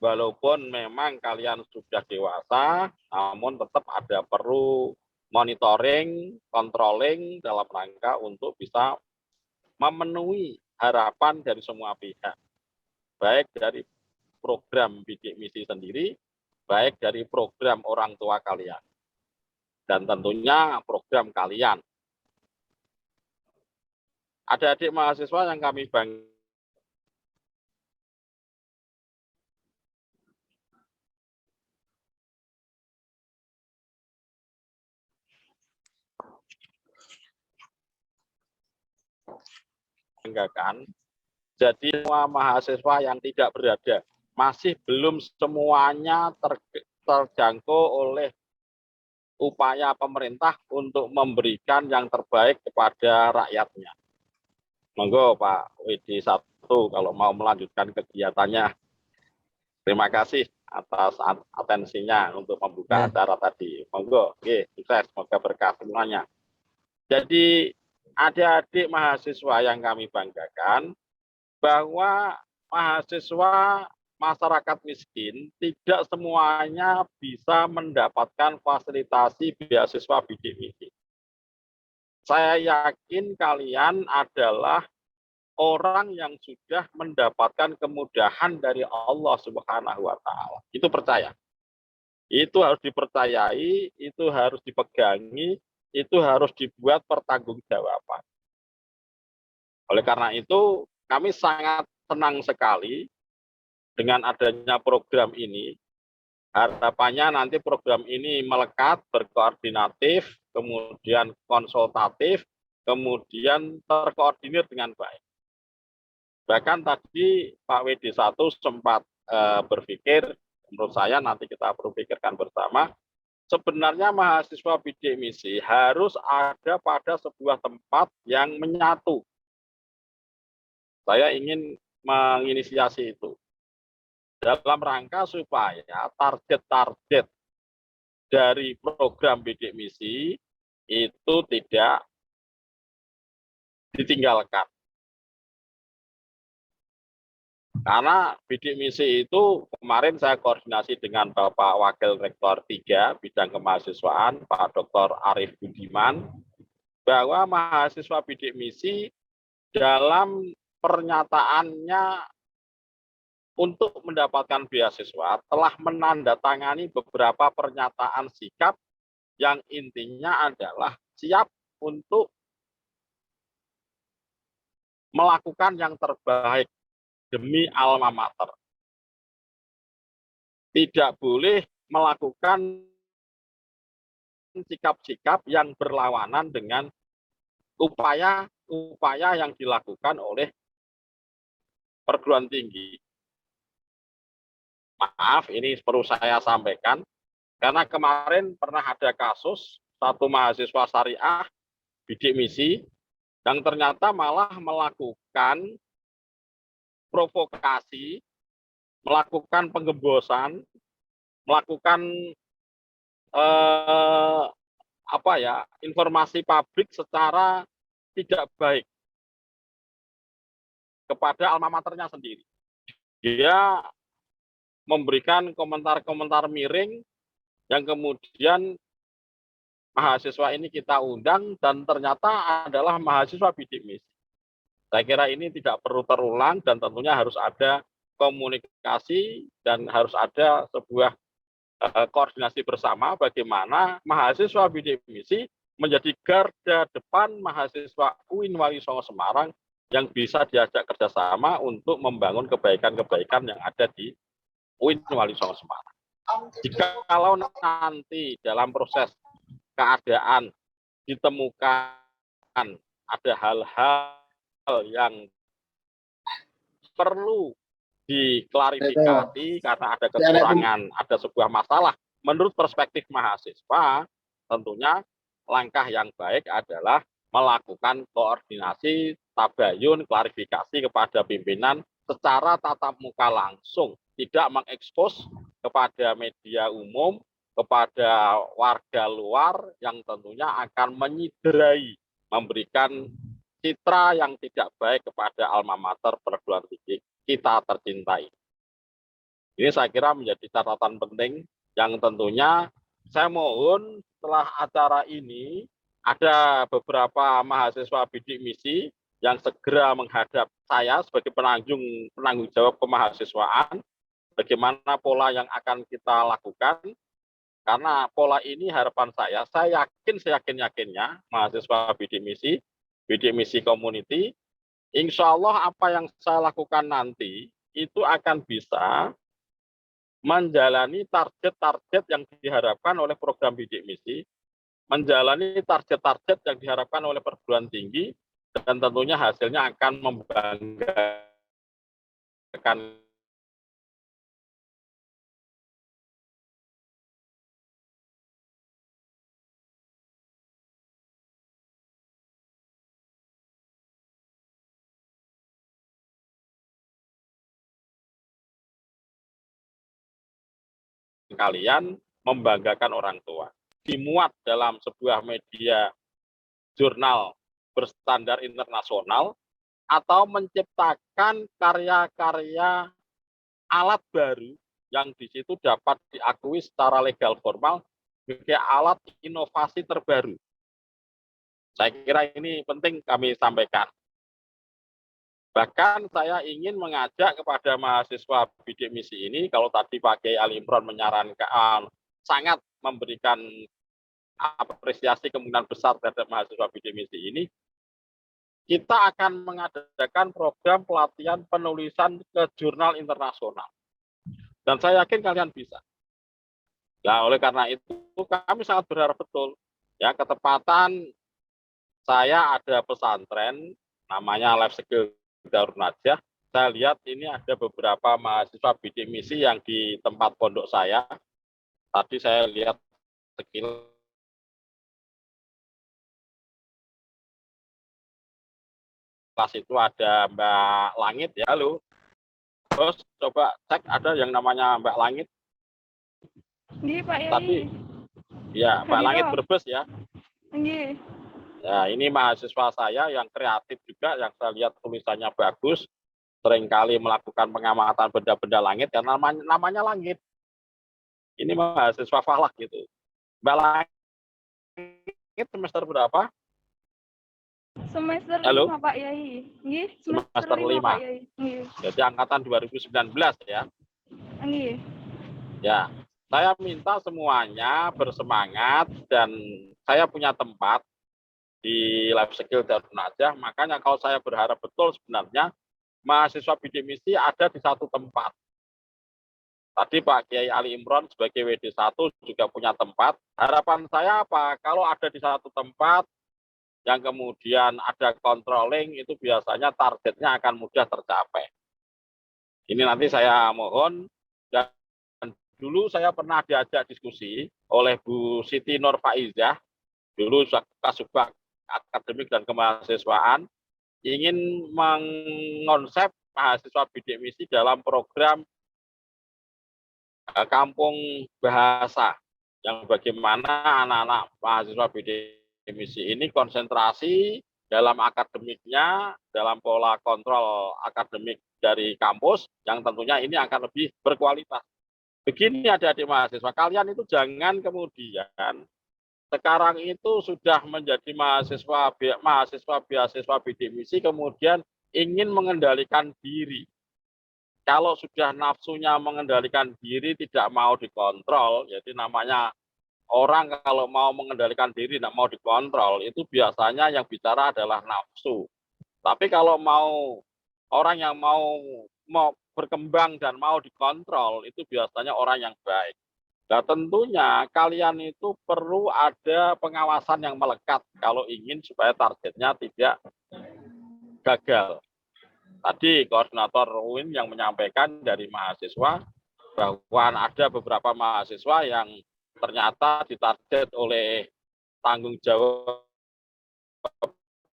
walaupun memang kalian sudah dewasa, namun tetap ada perlu monitoring, controlling dalam rangka untuk bisa memenuhi harapan dari semua pihak, baik dari program bidik misi sendiri, baik dari program orang tua kalian, dan tentunya program kalian. Adik-adik mahasiswa yang kami banggakan, jadi semua mahasiswa yang tidak berada, masih belum semuanya terjangkau oleh upaya pemerintah untuk memberikan yang terbaik kepada rakyatnya. Monggo Pak WD1 kalau mau melanjutkan kegiatannya. Terima kasih atas atensinya untuk membuka acara tadi. Monggo, sukses, semoga berkah semuanya. Jadi adik-adik mahasiswa yang kami banggakan bahwa mahasiswa masyarakat miskin tidak semuanya bisa mendapatkan fasilitasi beasiswa bidik misi. Saya yakin kalian adalah orang yang sudah mendapatkan kemudahan dari Allah Subhanahu wa Ta'ala. Itu percaya. Itu harus dipercayai, itu harus dipegangi, itu harus dibuat pertanggungjawaban. Oleh karena itu, kami sangat senang sekali dengan adanya program ini. Harapannya nanti program ini melekat, berkoordinatif, kemudian konsultatif, kemudian terkoordinir dengan baik. Bahkan tadi Pak WD1 sempat berpikir, menurut saya nanti kita perlu pikirkan bersama, sebenarnya mahasiswa bidik misi harus ada pada sebuah tempat yang menyatu. Saya ingin menginisiasi itu. Dalam rangka supaya target-target dari program bidik misi itu tidak ditinggalkan. Karena bidik misi itu kemarin saya koordinasi dengan Bapak Wakil Rektor 3 bidang kemahasiswaan, Pak Dr. Arif Budiman, bahwa mahasiswa bidik misi dalam pernyataannya untuk mendapatkan beasiswa telah menandatangani beberapa pernyataan sikap yang intinya adalah siap untuk melakukan yang terbaik demi alma mater. Tidak boleh melakukan sikap-sikap yang berlawanan dengan upaya-upaya yang dilakukan oleh perguruan tinggi. Maaf, ini perlu saya sampaikan, karena kemarin pernah ada kasus satu mahasiswa syariah bidik misi yang ternyata malah melakukan provokasi, melakukan penggembosan, melakukan informasi publik secara tidak baik kepada alma maternya sendiri. Dia memberikan komentar-komentar miring yang kemudian mahasiswa ini kita undang dan ternyata adalah mahasiswa bidik misi. Saya kira ini tidak perlu terulang dan tentunya harus ada komunikasi dan harus ada sebuah koordinasi bersama bagaimana mahasiswa bidik misi menjadi garda depan mahasiswa UIN Wali Songo Semarang yang bisa diajak kerjasama untuk membangun kebaikan-kebaikan yang ada di UIN Wali Songo Semarang. Jika kalau nanti dalam proses keadaan ditemukan ada hal-hal yang perlu diklarifikasi karena ada kekurangan, ada sebuah masalah. Menurut perspektif mahasiswa, tentunya langkah yang baik adalah melakukan koordinasi, tabayun, klarifikasi kepada pimpinan secara tatap muka langsung, tidak mengekspos kepada media umum, kepada warga luar yang tentunya akan menyidrai, memberikan citra yang tidak baik kepada alma mater perguruan tinggi kita tercintai. Ini saya kira menjadi catatan penting yang tentunya saya mohon setelah acara ini ada beberapa mahasiswa bidik misi yang segera menghadap saya sebagai penanggung jawab kemahasiswaan, bagaimana pola yang akan kita lakukan, karena pola ini harapan saya yakin-yakinnya mahasiswa bidik misi community, insya Allah apa yang saya lakukan nanti itu akan bisa menjalani target-target yang diharapkan oleh program bidik misi, menjalani target-target yang diharapkan oleh perguruan tinggi, dan tentunya hasilnya akan membanggakan kalian, membanggakan orang tua. Dimuat dalam sebuah media jurnal berstandar internasional, atau menciptakan karya-karya alat baru yang di situ dapat diakui secara legal formal sebagai alat inovasi terbaru. Saya kira ini penting kami sampaikan. Bahkan saya ingin mengajak kepada mahasiswa bidik misi ini, kalau tadi Pak Kiai Ali Imron menyarankan, sangat memberikan apresiasi kemungkinan besar terhadap mahasiswa bidik misi ini, kita akan mengadakan program pelatihan penulisan ke jurnal internasional. Dan saya yakin kalian bisa. Nah, oleh karena itu kami sangat berharap betul ya, ketepatan saya ada pesantren namanya Life Skill Darun Najah. Saya lihat ini ada beberapa mahasiswa bidik misi yang di tempat pondok saya. Tadi saya lihat sekilas itu ada Mbak Langit ya, halo. Terus coba cek ada yang namanya Mbak Langit. Nggih, Pak Yai. Tadi ya Mbak Langit Brebes ya. Nggih. Ya, ini mahasiswa saya yang kreatif juga, yang saya lihat tulisannya bagus, seringkali melakukan pengamatan benda-benda langit, karena namanya langit. Ini mahasiswa falak gitu. Mbak Langit semester berapa? Semester Halo? 5, Pak Yai. Nggih, Semester 5. Pak Yai. Nggih. Jadi angkatan 2019 ya. Nggih. Ya, saya minta semuanya bersemangat, dan saya punya tempat di Life Skill Darun Najah. Makanya kalau saya berharap betul sebenarnya mahasiswa bidik misi ada di satu tempat. Tadi Pak Kiai Ali Imron sebagai WD1 juga punya tempat. Harapan saya apa? Kalau ada di satu tempat yang kemudian ada controlling, itu biasanya targetnya akan mudah tercapai. Ini nanti saya mohon, dan dulu saya pernah diajak diskusi oleh Bu Siti Nur Faizah, dulu Kasubag Akademik dan Kemahasiswaan, ingin mengonsep mahasiswa bidik misi dalam program kampung bahasa, yang bagaimana anak-anak mahasiswa bidik misi ini konsentrasi dalam akademiknya, dalam pola kontrol akademik dari kampus, yang tentunya ini akan lebih berkualitas. Begini adik-adik mahasiswa, kalian itu jangan kemudian sekarang itu sudah menjadi mahasiswa beasiswa bidik misi, kemudian ingin mengendalikan diri. Kalau sudah nafsunya mengendalikan diri, tidak mau dikontrol, jadi namanya orang kalau mau mengendalikan diri, tidak mau dikontrol, itu biasanya yang bicara adalah nafsu. Tapi kalau mau orang yang mau berkembang dan mau dikontrol, itu biasanya orang yang baik. Nah, tentunya kalian itu perlu ada pengawasan yang melekat kalau ingin supaya targetnya tidak gagal. Tadi koordinator UIN yang menyampaikan dari mahasiswa bahwa ada beberapa mahasiswa yang ternyata ditarget oleh tanggung jawab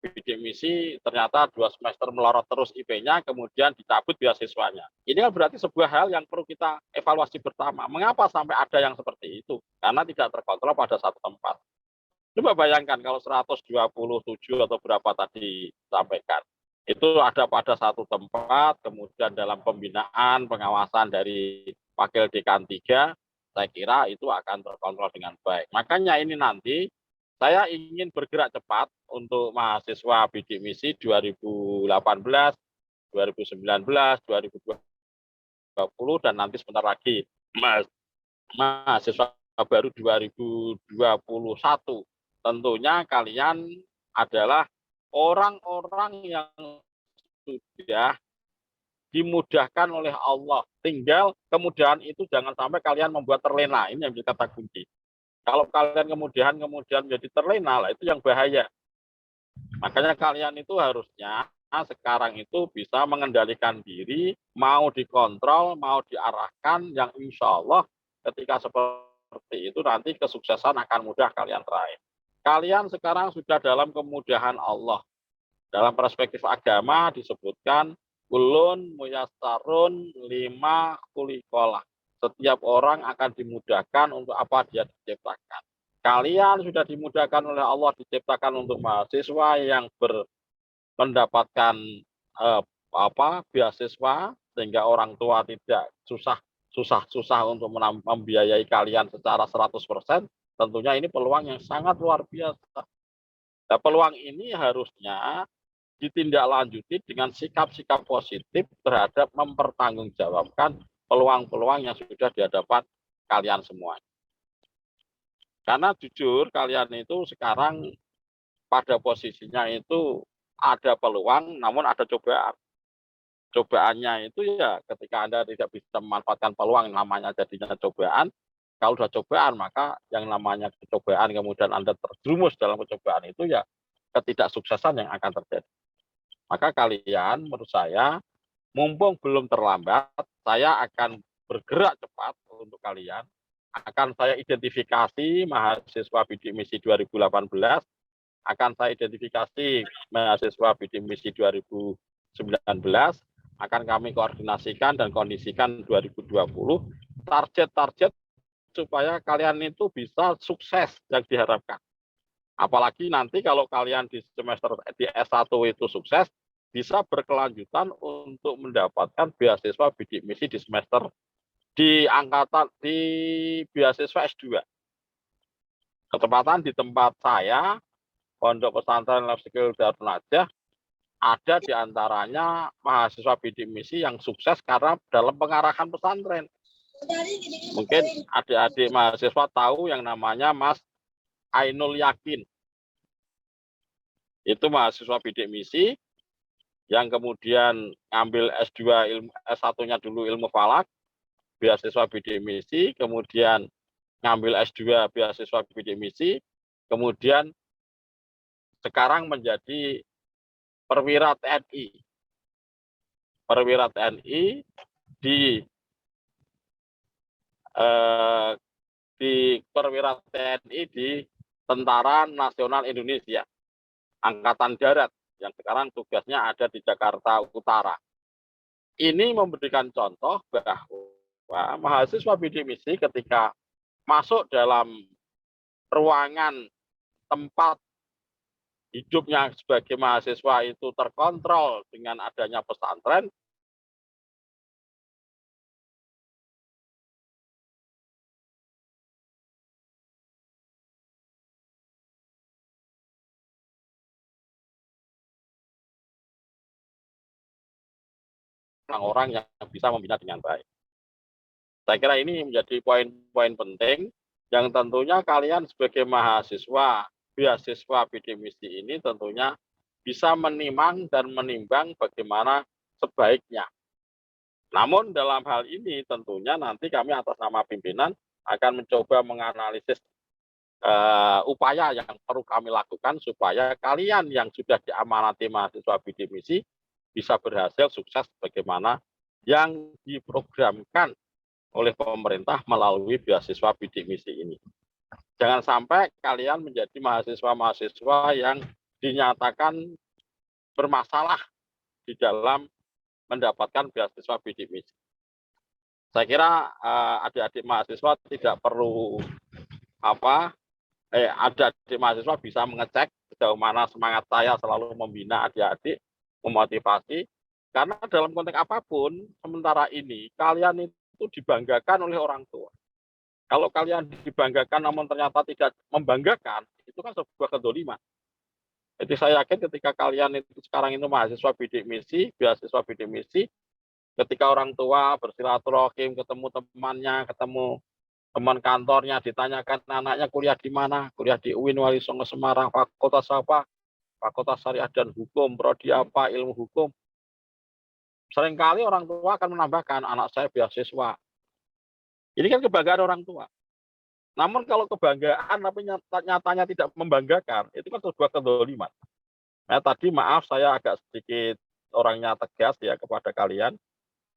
bidik misi, ternyata 2 semester melorot terus IP-nya, kemudian dicabut beasiswanya. Ini kan berarti sebuah hal yang perlu kita evaluasi bersama. Mengapa sampai ada yang seperti itu? Karena tidak terkontrol pada satu tempat. Coba bayangkan kalau 127 atau berapa tadi disampaikan. Itu ada pada satu tempat, kemudian dalam pembinaan, pengawasan dari Wakil Dekan 3, saya kira itu akan terkontrol dengan baik. Makanya ini nanti saya ingin bergerak cepat untuk mahasiswa bidik misi 2018, 2019, 2020, dan nanti sebentar lagi mahasiswa baru 2021. Tentunya kalian adalah orang-orang yang sudah dimudahkan oleh Allah. Tinggal kemudahan itu jangan sampai kalian membuat terlena. Ini yang menjadi kata kunci. Kalau kalian kemudian menjadi terlena, lah itu yang bahaya. Makanya kalian itu harusnya sekarang itu bisa mengendalikan diri, mau dikontrol, mau diarahkan, yang insya Allah ketika seperti itu nanti kesuksesan akan mudah kalian raih. Kalian sekarang sudah dalam kemudahan Allah. Dalam perspektif agama disebutkan kulun muyasarun lima kulikolah. Setiap orang akan dimudahkan untuk apa dia diciptakan. Kalian sudah dimudahkan oleh Allah diciptakan untuk mahasiswa yang mendapatkan beasiswa, sehingga orang tua tidak susah untuk membiayai kalian secara 100%. Tentunya ini peluang yang sangat luar biasa. Nah, peluang ini harusnya ditindaklanjuti dengan sikap-sikap positif terhadap mempertanggungjawabkan peluang-peluang yang sudah di hadapan kalian semua. Karena jujur kalian itu sekarang pada posisinya itu ada peluang, namun ada cobaan. Cobaannya itu ya ketika Anda tidak bisa memanfaatkan peluang, namanya jadinya cobaan. Kalau sudah cobaan, maka yang namanya cobaan kemudian Anda terjerumus dalam kecobaan itu ya ketidaksuksesan yang akan terjadi. Maka kalian menurut saya, mumpung belum terlambat, saya akan bergerak cepat untuk kalian. Akan saya identifikasi mahasiswa bidik misi 2018, akan saya identifikasi mahasiswa bidik misi 2019, akan kami koordinasikan dan kondisikan 2020, target-target supaya kalian itu bisa sukses yang diharapkan. Apalagi nanti kalau kalian di semester di S1 itu sukses, bisa berkelanjutan untuk mendapatkan beasiswa bidik misi di semester di angkatan di beasiswa S2. Ketepatan di tempat saya, Pondok Pesantren Life Skill Darul Najah, ada di antaranya mahasiswa bidik misi yang sukses karena dalam pengarahan pesantren. Mungkin adik-adik mahasiswa tahu yang namanya Mas Ainul Yakin. Itu mahasiswa bidik misi yang kemudian ngambil S2 S1-nya dulu ilmu falak, beasiswa bidik misi, kemudian ngambil S2 beasiswa bidik misi, kemudian sekarang menjadi perwira TNI. Perwira TNI di perwira TNI di Tentara Nasional Indonesia, Angkatan Darat, yang sekarang tugasnya ada di Jakarta Utara. Ini memberikan contoh bahwa mahasiswa bidik misi ketika masuk dalam ruangan tempat hidupnya sebagai mahasiswa itu terkontrol dengan adanya pesantren, orang-orang yang bisa membina dengan baik. Saya kira ini menjadi poin-poin penting yang tentunya kalian sebagai mahasiswa beasiswa bidik misi ini tentunya bisa menimang dan menimbang bagaimana sebaiknya. Namun dalam hal ini tentunya nanti kami atas nama pimpinan akan mencoba menganalisis upaya yang perlu kami lakukan supaya kalian yang sudah diamanati mahasiswa bidik misi bisa berhasil sukses bagaimana yang diprogramkan oleh pemerintah melalui beasiswa bidik misi ini. Jangan sampai kalian menjadi mahasiswa-mahasiswa yang dinyatakan bermasalah di dalam mendapatkan beasiswa bidik misi. Saya kira adik-adik mahasiswa tidak perlu adik-adik mahasiswa bisa mengecek sejauh mana semangat saya selalu membina adik-adik, memotivasi, karena dalam konteks apapun, sementara ini kalian itu dibanggakan oleh orang tua. Kalau kalian dibanggakan namun ternyata tidak membanggakan, itu kan sebuah kedoliman. Jadi saya yakin ketika kalian itu sekarang itu mahasiswa bidik misi, beasiswa bidik misi, ketika orang tua bersilaturahim, ketemu temannya, ketemu teman kantornya, ditanyakan anaknya kuliah di mana, kuliah di UIN Wali Songo Semarang, fakultas apa, fakultas syariah dan hukum, prodi apa, ilmu hukum. Seringkali orang tua akan menambahkan, anak saya beasiswa. Ini kan kebanggaan orang tua. Namun kalau kebanggaan tapi nyatanya tidak membanggakan, itu kan sebuah kedoliman. Nah, tadi maaf saya agak sedikit orangnya tegas ya kepada kalian.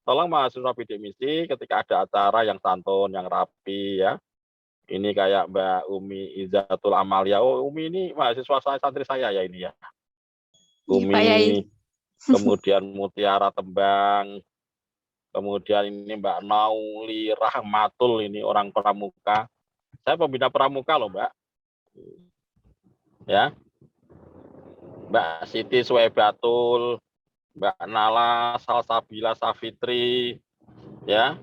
Tolong mahasiswa bidik misi ketika ada acara yang santun, yang rapi ya. Ini kayak Mbak Umi Izatul Amalia. Oh, Umi ini mahasiswa saya, santri saya ya ini ya. Umi, kemudian Mutiara Tembang, kemudian ini Mbak Nauli Rahmatul, ini orang pramuka. Saya pembina pramuka loh Mbak. Ya. Mbak Siti Suebatul, Mbak Nala Salsabila Safitri, ya,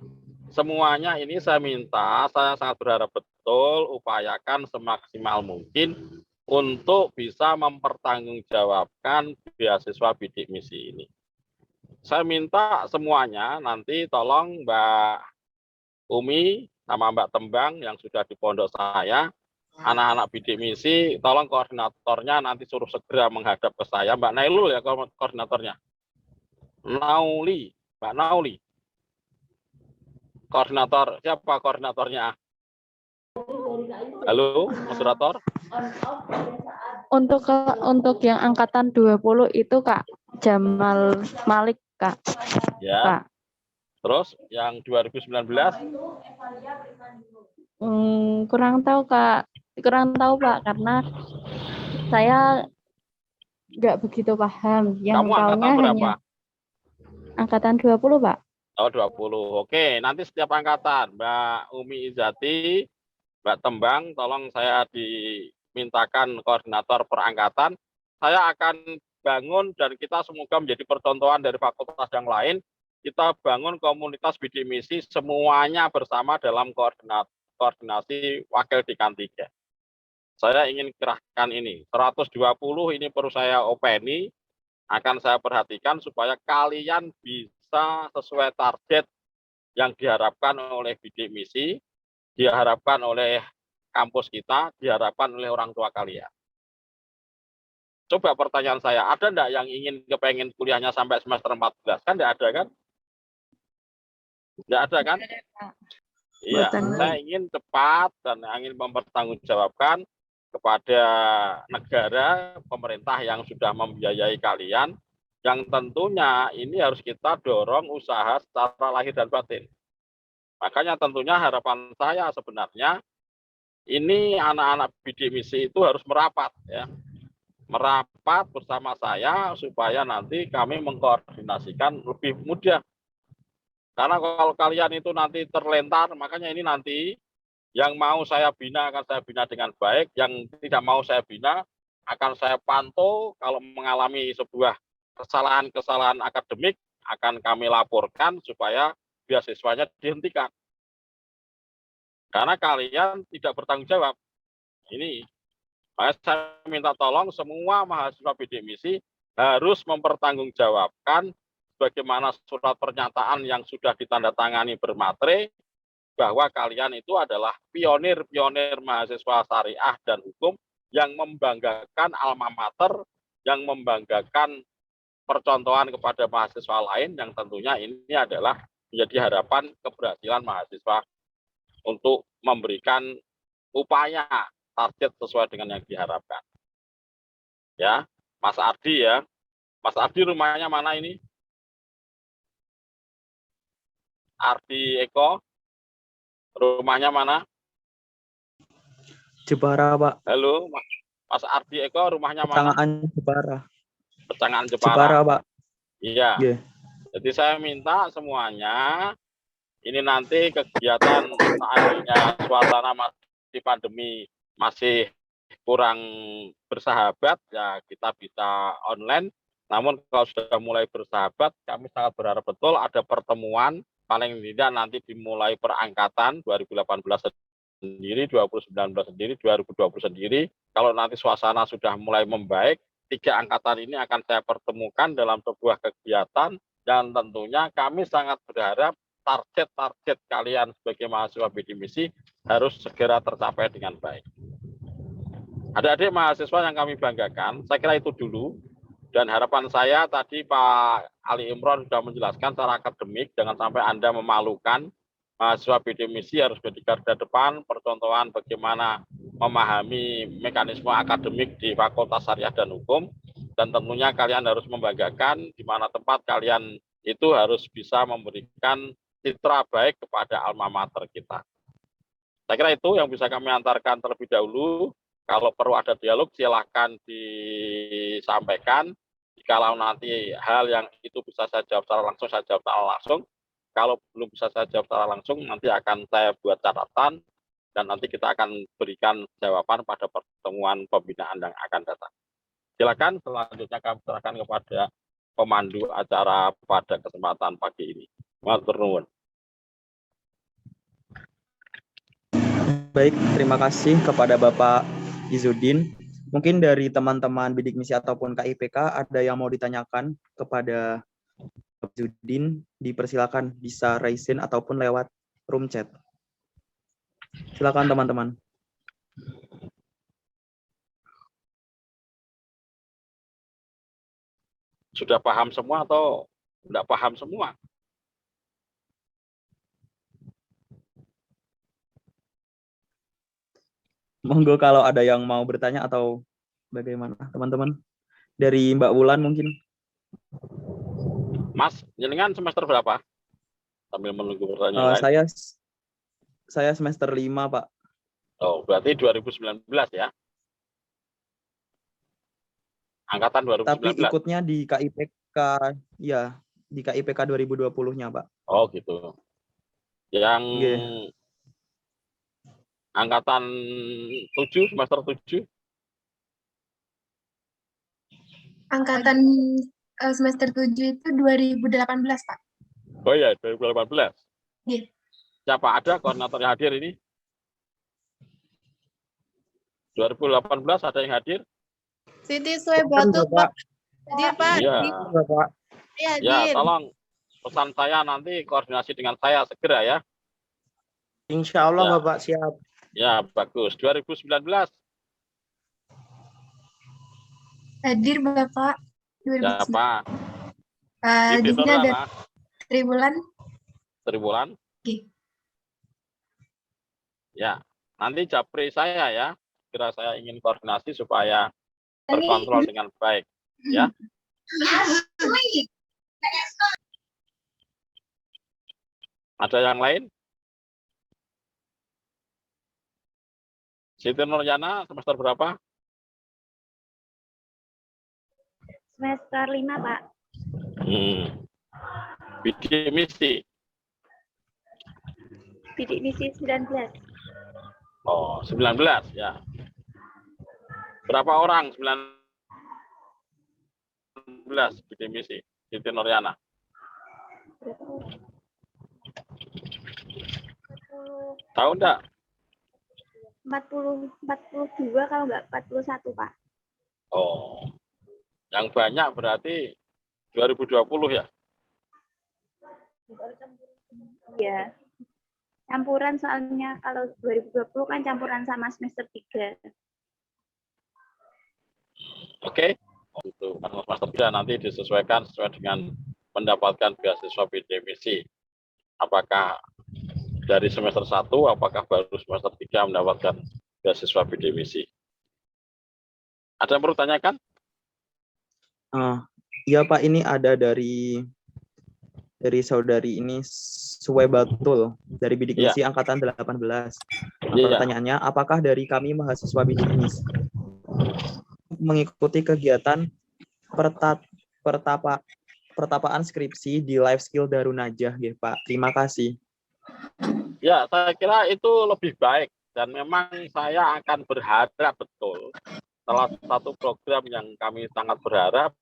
semuanya ini saya minta, saya sangat berharap betul upayakan semaksimal mungkin untuk bisa mempertanggungjawabkan beasiswa bidik misi ini. Saya minta semuanya nanti tolong Mbak Umi sama Mbak Tembang yang sudah di pondok saya, anak-anak bidik misi, tolong koordinatornya nanti suruh segera menghadap ke saya. Mbak Nailul ya koordinatornya. Nauli, Mbak Nauli. Koordinator, siapa koordinatornya? Halo, moderator. Untuk yang angkatan 20 itu Kak Jamal Malik Kak. Ya. Kak. Terus yang 2019? Kurang tahu Kak. Kurang tahu Pak karena saya nggak begitu paham. Yang Kamu angkatan berapa? Angkatan 20, Pak. Oh, 20. Oke, nanti setiap angkatan, Mbak Umi Izati, Mbak Tembang, tolong saya dimintakan koordinator perangkatan. Saya akan bangun dan kita semoga menjadi percontohan dari fakultas yang lain. Kita bangun komunitas bidik misi semuanya bersama dalam koordinasi wakil dekan 3. Saya ingin kerahkan ini. 120 ini perlu saya openi, akan saya perhatikan supaya kalian bisa sesuai target yang diharapkan oleh bidik misi, diharapkan oleh kampus kita, diharapkan oleh orang tua kalian. Coba pertanyaan saya, ada enggak yang ingin kepengen kuliahnya sampai semester 14? Kan enggak ada kan? Enggak ada kan? Iya, saya ingin cepat dan ingin mempertanggungjawabkan kepada negara, pemerintah yang sudah membiayai kalian, yang tentunya ini harus kita dorong usaha secara lahir dan batin. Makanya tentunya harapan saya sebenarnya, ini anak-anak bidik misi itu harus merapat, ya. Merapat bersama saya supaya nanti kami mengkoordinasikan lebih mudah. Karena kalau kalian itu nanti terlentar, makanya ini nanti yang mau saya bina akan saya bina dengan baik, yang tidak mau saya bina akan saya pantau. Kalau mengalami sebuah kesalahan-kesalahan akademik akan kami laporkan supaya beasiswanya dihentikan. Karena kalian tidak bertanggung jawab. Ini, makanya saya minta tolong semua mahasiswa bidik misi harus mempertanggungjawabkan bagaimana surat pernyataan yang sudah ditandatangani bermatre, bahwa kalian itu adalah pionir-pionir mahasiswa syariah dan hukum yang membanggakan alma mater, yang membanggakan percontohan kepada mahasiswa lain, yang tentunya ini adalah menjadi harapan keberhasilan mahasiswa untuk memberikan upaya target sesuai dengan yang diharapkan. Ya, Mas Ardi ya, Mas Ardi rumahnya mana ini? Ardi Eko, rumahnya mana? Jepara, Pak. Halo, Mas Ardi Eko, rumahnya mana? Pecangaan Jepara. Pecangaan Jepara, Jepara. Pak. Iya. Iya. Jadi saya minta semuanya, ini nanti kegiatan seandainya suasana masih pandemi, masih kurang bersahabat, ya kita bisa online. Namun kalau sudah mulai bersahabat, kami sangat berharap betul ada pertemuan, paling tidak nanti dimulai perangkatan 2018 sendiri, 2019 sendiri, 2020 sendiri. Kalau nanti suasana sudah mulai membaik, 3 angkatan ini akan saya pertemukan dalam sebuah kegiatan, dan tentunya kami sangat berharap target-target kalian sebagai mahasiswa bidik misi harus segera tercapai dengan baik. Adik-adik mahasiswa yang kami banggakan, saya kira itu dulu. Dan harapan saya tadi Pak Ali Imron sudah menjelaskan secara akademik, jangan sampai Anda memalukan. Mahasiswa bidik misi harus menjadi garda depan, percontohan bagaimana memahami mekanisme akademik di Fakultas Syariah dan Hukum, dan tentunya kalian harus membanggakan di mana tempat kalian itu harus bisa memberikan citra baik kepada alma mater kita. Saya kira itu yang bisa kami antarkan terlebih dahulu. Kalau perlu ada dialog, silahkan disampaikan. Kalau nanti hal yang itu bisa saya jawab secara langsung, saya jawab secara langsung. Kalau belum bisa saya jawab secara langsung, nanti akan saya buat catatan, dan nanti kita akan berikan jawaban pada pertemuan pembinaan yang akan datang. Silakan, selanjutnya kami serahkan kepada pemandu acara pada kesempatan pagi ini. Matur nuwun. Baik, terima kasih kepada Bapak Izzuddin. Mungkin dari teman-teman bidik misi ataupun KIPK ada yang mau ditanyakan kepada Bapak Izzuddin, dipersilakan bisa raise hand ataupun lewat room chat. Silakan teman-teman. Sudah paham semua atau tidak paham semua? Monggo kalau ada yang mau bertanya atau bagaimana teman-teman. Dari Mbak Wulan mungkin. Mas, jenengan semester berapa? Sambil menunggu pertanyaan lain. Saya semester 5, Pak. Oh, berarti 2019 ya? Angkatan 2019. Tapi ikutnya di KIPK, ya, di KIPK 2020-nya, Pak. Oh, gitu. Yang angkatan 7, semester 7? Angkatan semester 7 itu 2018, Pak. Oh iya, 2018. Iya. Siapa ada koordinator yang hadir ini? 2018 ada yang hadir? Siti Suebatu, Pak. Hadir, Pak. Iya. Iya, Ya, hadir. tolong pesan saya nanti koordinasi dengan saya segera ya. Insya Allah, Ya. Bapak, siap. Ya, bagus. 2019. Hadir, Bapak. 2019. Siapa? Di Ibu sini ada Nurlana, Tribulan. Tribulan. Oke. Ya, nanti japri saya ya. Kira saya ingin koordinasi supaya terkontrol dengan baik. Ya. Ada yang lain? Siti Nurjana, semester berapa? Semester 5, Pak. Bidik misi. Bidik misi 19. Oh, 19 ya. Berapa orang 19 bidik misi? Siti Nurjana. Tahu enggak? 42 kalau enggak 41, Pak. Oh. Yang banyak berarti 2020 ya? Iya. Campuran soalnya kalau 2020 kan campuran sama semester 3. Oke. Oh, itu kalau semester 3 nanti disesuaikan sesuai dengan mendapatkan beasiswa bidik misi. Apakah dari semester 1, apakah baru semester 3 mendapatkan beasiswa bidik misi? Ada yang perlu tanyakan? Iya Pak, ini ada dari saudari ini Suwebatul dari Bidik Iya. Misi angkatan 18. Iya. Pertanyaannya, apakah dari kami mahasiswa Bidik Misi mengikuti kegiatan pertapaan skripsi di Life Skill Darunajah, ya Pak? Terima kasih. Ya, saya kira itu lebih baik dan memang saya akan berharap betul. Salah satu program yang kami sangat berharap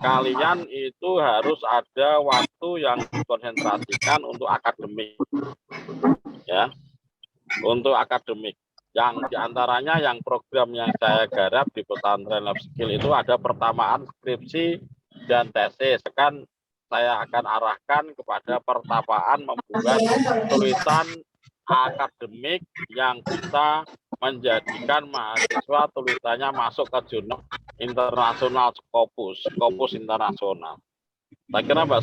kalian itu harus ada waktu yang dikonsentrasikan untuk akademik, ya, untuk akademik. Yang diantaranya yang program yang saya garap di pesantren Life Skill itu ada pertamaan skripsi dan tesis. Kan saya akan arahkan kepada pertapaan membuat tulisan akademik yang bisa menjadikan mahasiswa tulisannya masuk ke jurnal internasional Scopus internasional. Saya kira Mbak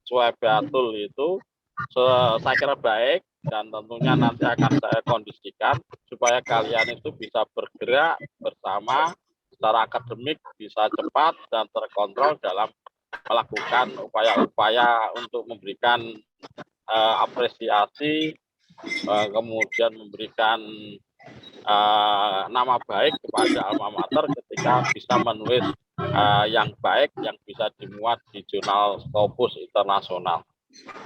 Suwebatul itu saya kira baik dan tentunya nanti akan saya kondisikan supaya kalian itu bisa bergerak bersama secara akademik, bisa cepat dan terkontrol dalam melakukan upaya-upaya untuk memberikan apresiasi, kemudian memberikan nama baik kepada alma mater ketika bisa menulis yang baik yang bisa dimuat di jurnal Scopus internasional.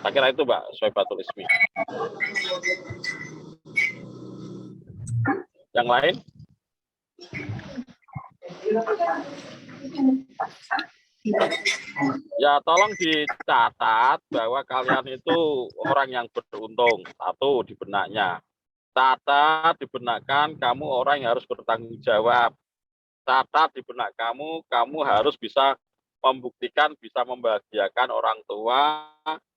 Saya kira itu Mbak Suwebatul Ismi. Yang lain? Ya, tolong dicatat bahwa kalian itu orang yang beruntung. Satu, di benaknya. Catat di benakkan kamu orang yang harus bertanggung jawab. Catat di benak kamu harus bisa membuktikan, bisa membahagiakan orang tua,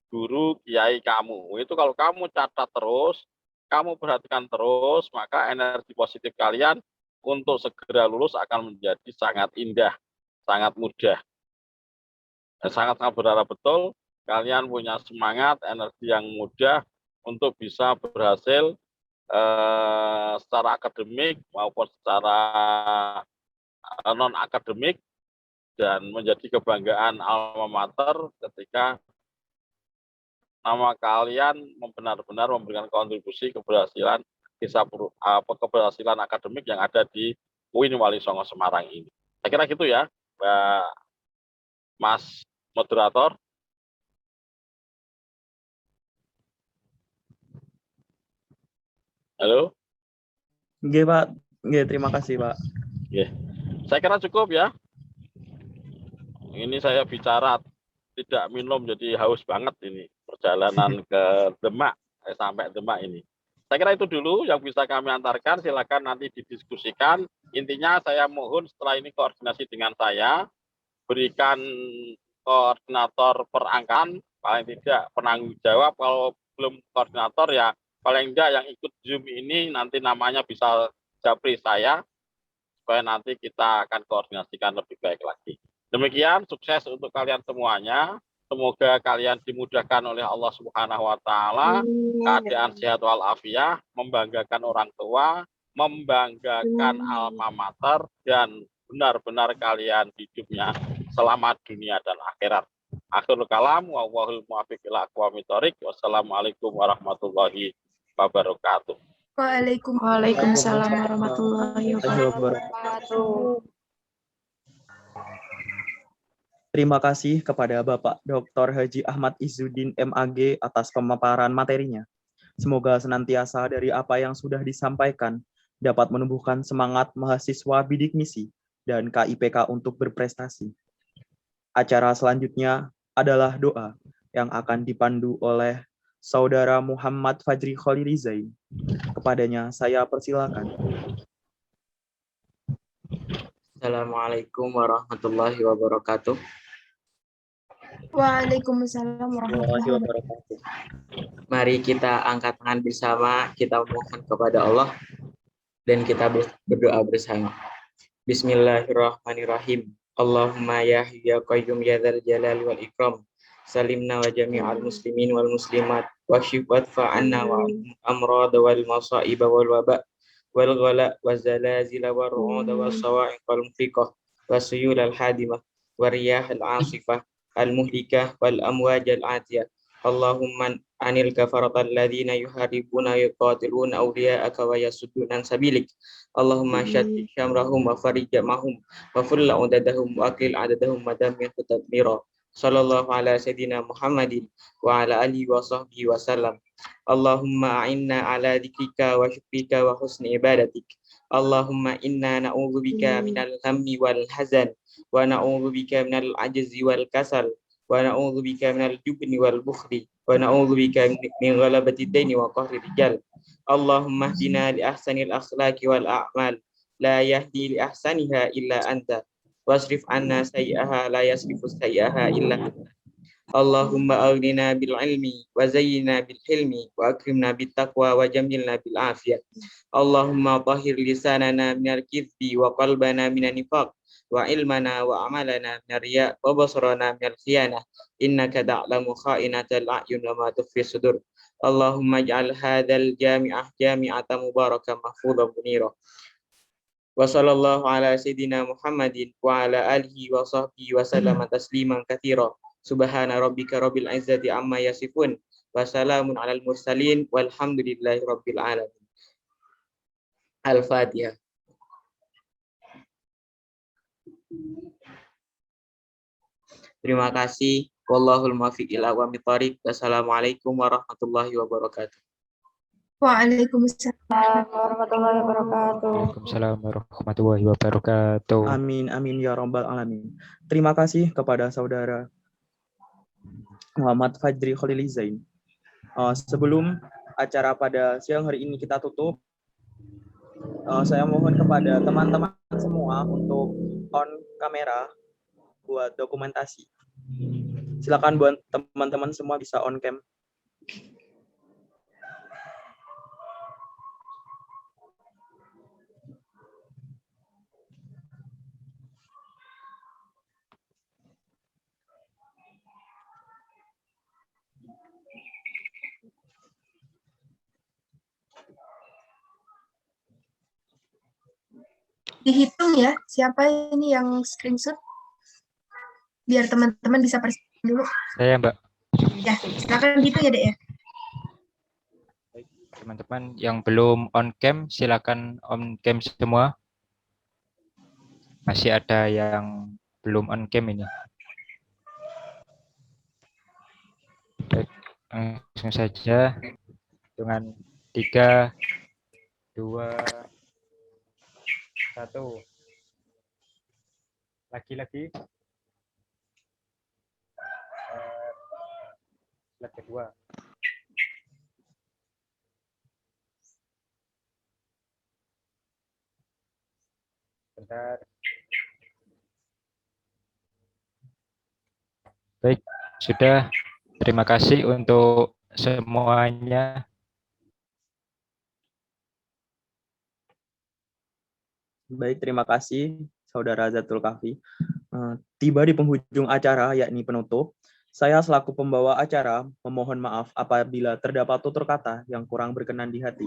guru, kiai kamu. Itu kalau kamu catat terus, kamu perhatikan terus, maka energi positif kalian untuk segera lulus akan menjadi sangat indah, sangat mudah. Sangat-sangat berharap betul kalian punya semangat, energi yang mudah untuk bisa berhasil secara akademik maupun secara non-akademik dan menjadi kebanggaan alma mater ketika nama kalian benar-benar memberikan kontribusi keberhasilan keberhasilan akademik yang ada di UIN Walisongo Semarang ini. Saya kira gitu ya, Mbak Mas Moderator. Halo? Nggih, Pak. Nggih, terima kasih, Pak. Nggih. Saya kira cukup ya. Ini saya bicara tidak minum jadi haus banget ini perjalanan ke Demak sampai Demak ini. Saya kira itu dulu yang bisa kami antarkan. Silakan nanti didiskusikan. Intinya saya mohon setelah ini koordinasi dengan saya, berikan koordinator perangkatan, paling tidak penanggung jawab. Kalau belum koordinator ya paling tidak yang ikut Zoom ini nanti namanya bisa japri saya, supaya nanti kita akan koordinasikan lebih baik lagi. Demikian, sukses untuk kalian semuanya. Semoga kalian dimudahkan oleh Allah Subhanahu wa Ta'ala, keadaan sehat walafiat, membanggakan orang tua, membanggakan alma mater, dan benar-benar kalian hidupnya selamat dunia dan akhirat. Akhirul kalam, wallahul muwaffiq ila aqwamit thoriq. Wassalamualaikum warahmatullahi wabarakatuh. Waalaikumsalam warahmatullahi wabarakatuh. Terima kasih kepada Bapak Dr. Haji Ahmad Izzuddin MAG atas pemaparan materinya. Semoga senantiasa dari apa yang sudah disampaikan dapat menumbuhkan semangat mahasiswa bidik misi dan KIPK untuk berprestasi. Acara selanjutnya adalah doa yang akan dipandu oleh Saudara Muhammad Fajri Khalilizai. Kepadanya saya persilakan. Assalamualaikum warahmatullahi wabarakatuh. Waalaikumsalam warahmatullahi wabarakatuh. Mari kita angkat tangan bersama, kita mohon kepada Allah dan kita berdoa bersama. Bismillahirrahmanirrahim. Allahumma ya hayyu ya qayyum ya dzal jalali wal ikram. Salimna wa jami'al muslimin wal muslimat wa shifat fa'anna wa amrad wal masa'ib wal waba wal ghala wal zalazil wal ru'ud wal sawa'iq wal mufiqah wa suyul al hadimah والرياح العاصفة المهلكة والأمواج العاتية. اللهم عن الكفرة الذين يحاربون ويقاتلون أولياءك ويصدون عن سبيلك. اللهم شتت شمرهم وفرج جمعهم وفل عددهم وأقلل عددهم ودمر تدميرا. صلى الله على سيدنا محمد وعلى آله وصحبه وسلم. اللهم أعنا على ذكرك وشكرك وحسن عبادتك. اللهم إنا نعوذ بك من الهم والحزن ونعوذ بك من العجز والكسل ونعوذ بك من الجبن والبخل ونعوذ بك من غلبة الدين وقهر الرجال. اللهم اهدنا لأحسن الأخلاق والأعمال لا يهدي لأحسنها إلا أنت واصرف عنا سيئها لا يصرف سيئها إلا أنت. اللهم أغننا بالعلم وزينا بالحلم وأكرمنا بالتقوى وجملنا بالعافية. اللهم طهر لساننا من الكذب وقلبنا من النفاق وعلمنا وعملنا من الرياء وبصرنا من الخيانة إنك تعلم خائنة الأعين وما تخفي الصدور. اللهم اجعل هذا الجامعة جامعة مباركة محفوظة منيرة. وصلى الله على سيدنا محمد وعلى آله وصحبه وسلم تسليما كثيرا. سبحان ربك رب العزة عما يصفون وسلام على المرسلين والحمد لله رب العالمين. Al-Fatihah. Terima kasih. Wallahul muwaffiq ila aqwamit thoriq. Wassalamualaikum warahmatullahi wabarakatuh. Waalaikumsalam. Warahmatullahi wabarakatuh. Waalaikumsalam warahmatullahi wabarakatuh. Amin, amin ya rabbal alamin. Terima kasih kepada saudara Muhammad Fajri Khalili Zain. Sebelum acara pada siang hari ini kita tutup, saya mohon kepada teman-teman semua untuk on kamera buat dokumentasi. Silakan buat teman-teman semua bisa on cam. Dihitung ya, siapa ini yang screenshot? Biar teman-teman bisa persiapkan dulu. Saya, Mbak. Ya, silakan gitu ya, Dek ya. Teman-teman yang belum on cam, silakan on cam semua. Masih ada yang belum on cam ini. Baik, langsung saja dengan 3, 2, 1. Lagi-lagi. Slide kedua. Bentar. Baik, sudah. Terima kasih untuk semuanya. Baik, terima kasih Saudara Zatul Kahfi. Tiba di penghujung acara, yakni penutup. Saya selaku pembawa acara memohon maaf apabila terdapat tutur kata yang kurang berkenan di hati.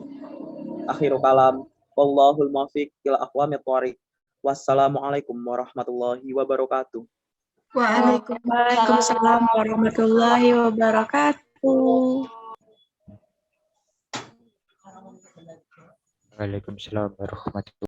Akhirul kalam, wallahul muwaffiq ila aqwamit thoriq. Wassalamualaikum warahmatullahi wabarakatuh. Waalaikumsalam warahmatullahi wabarakatuh. Waalaikumsalam warahmatullahi wabarakatuh.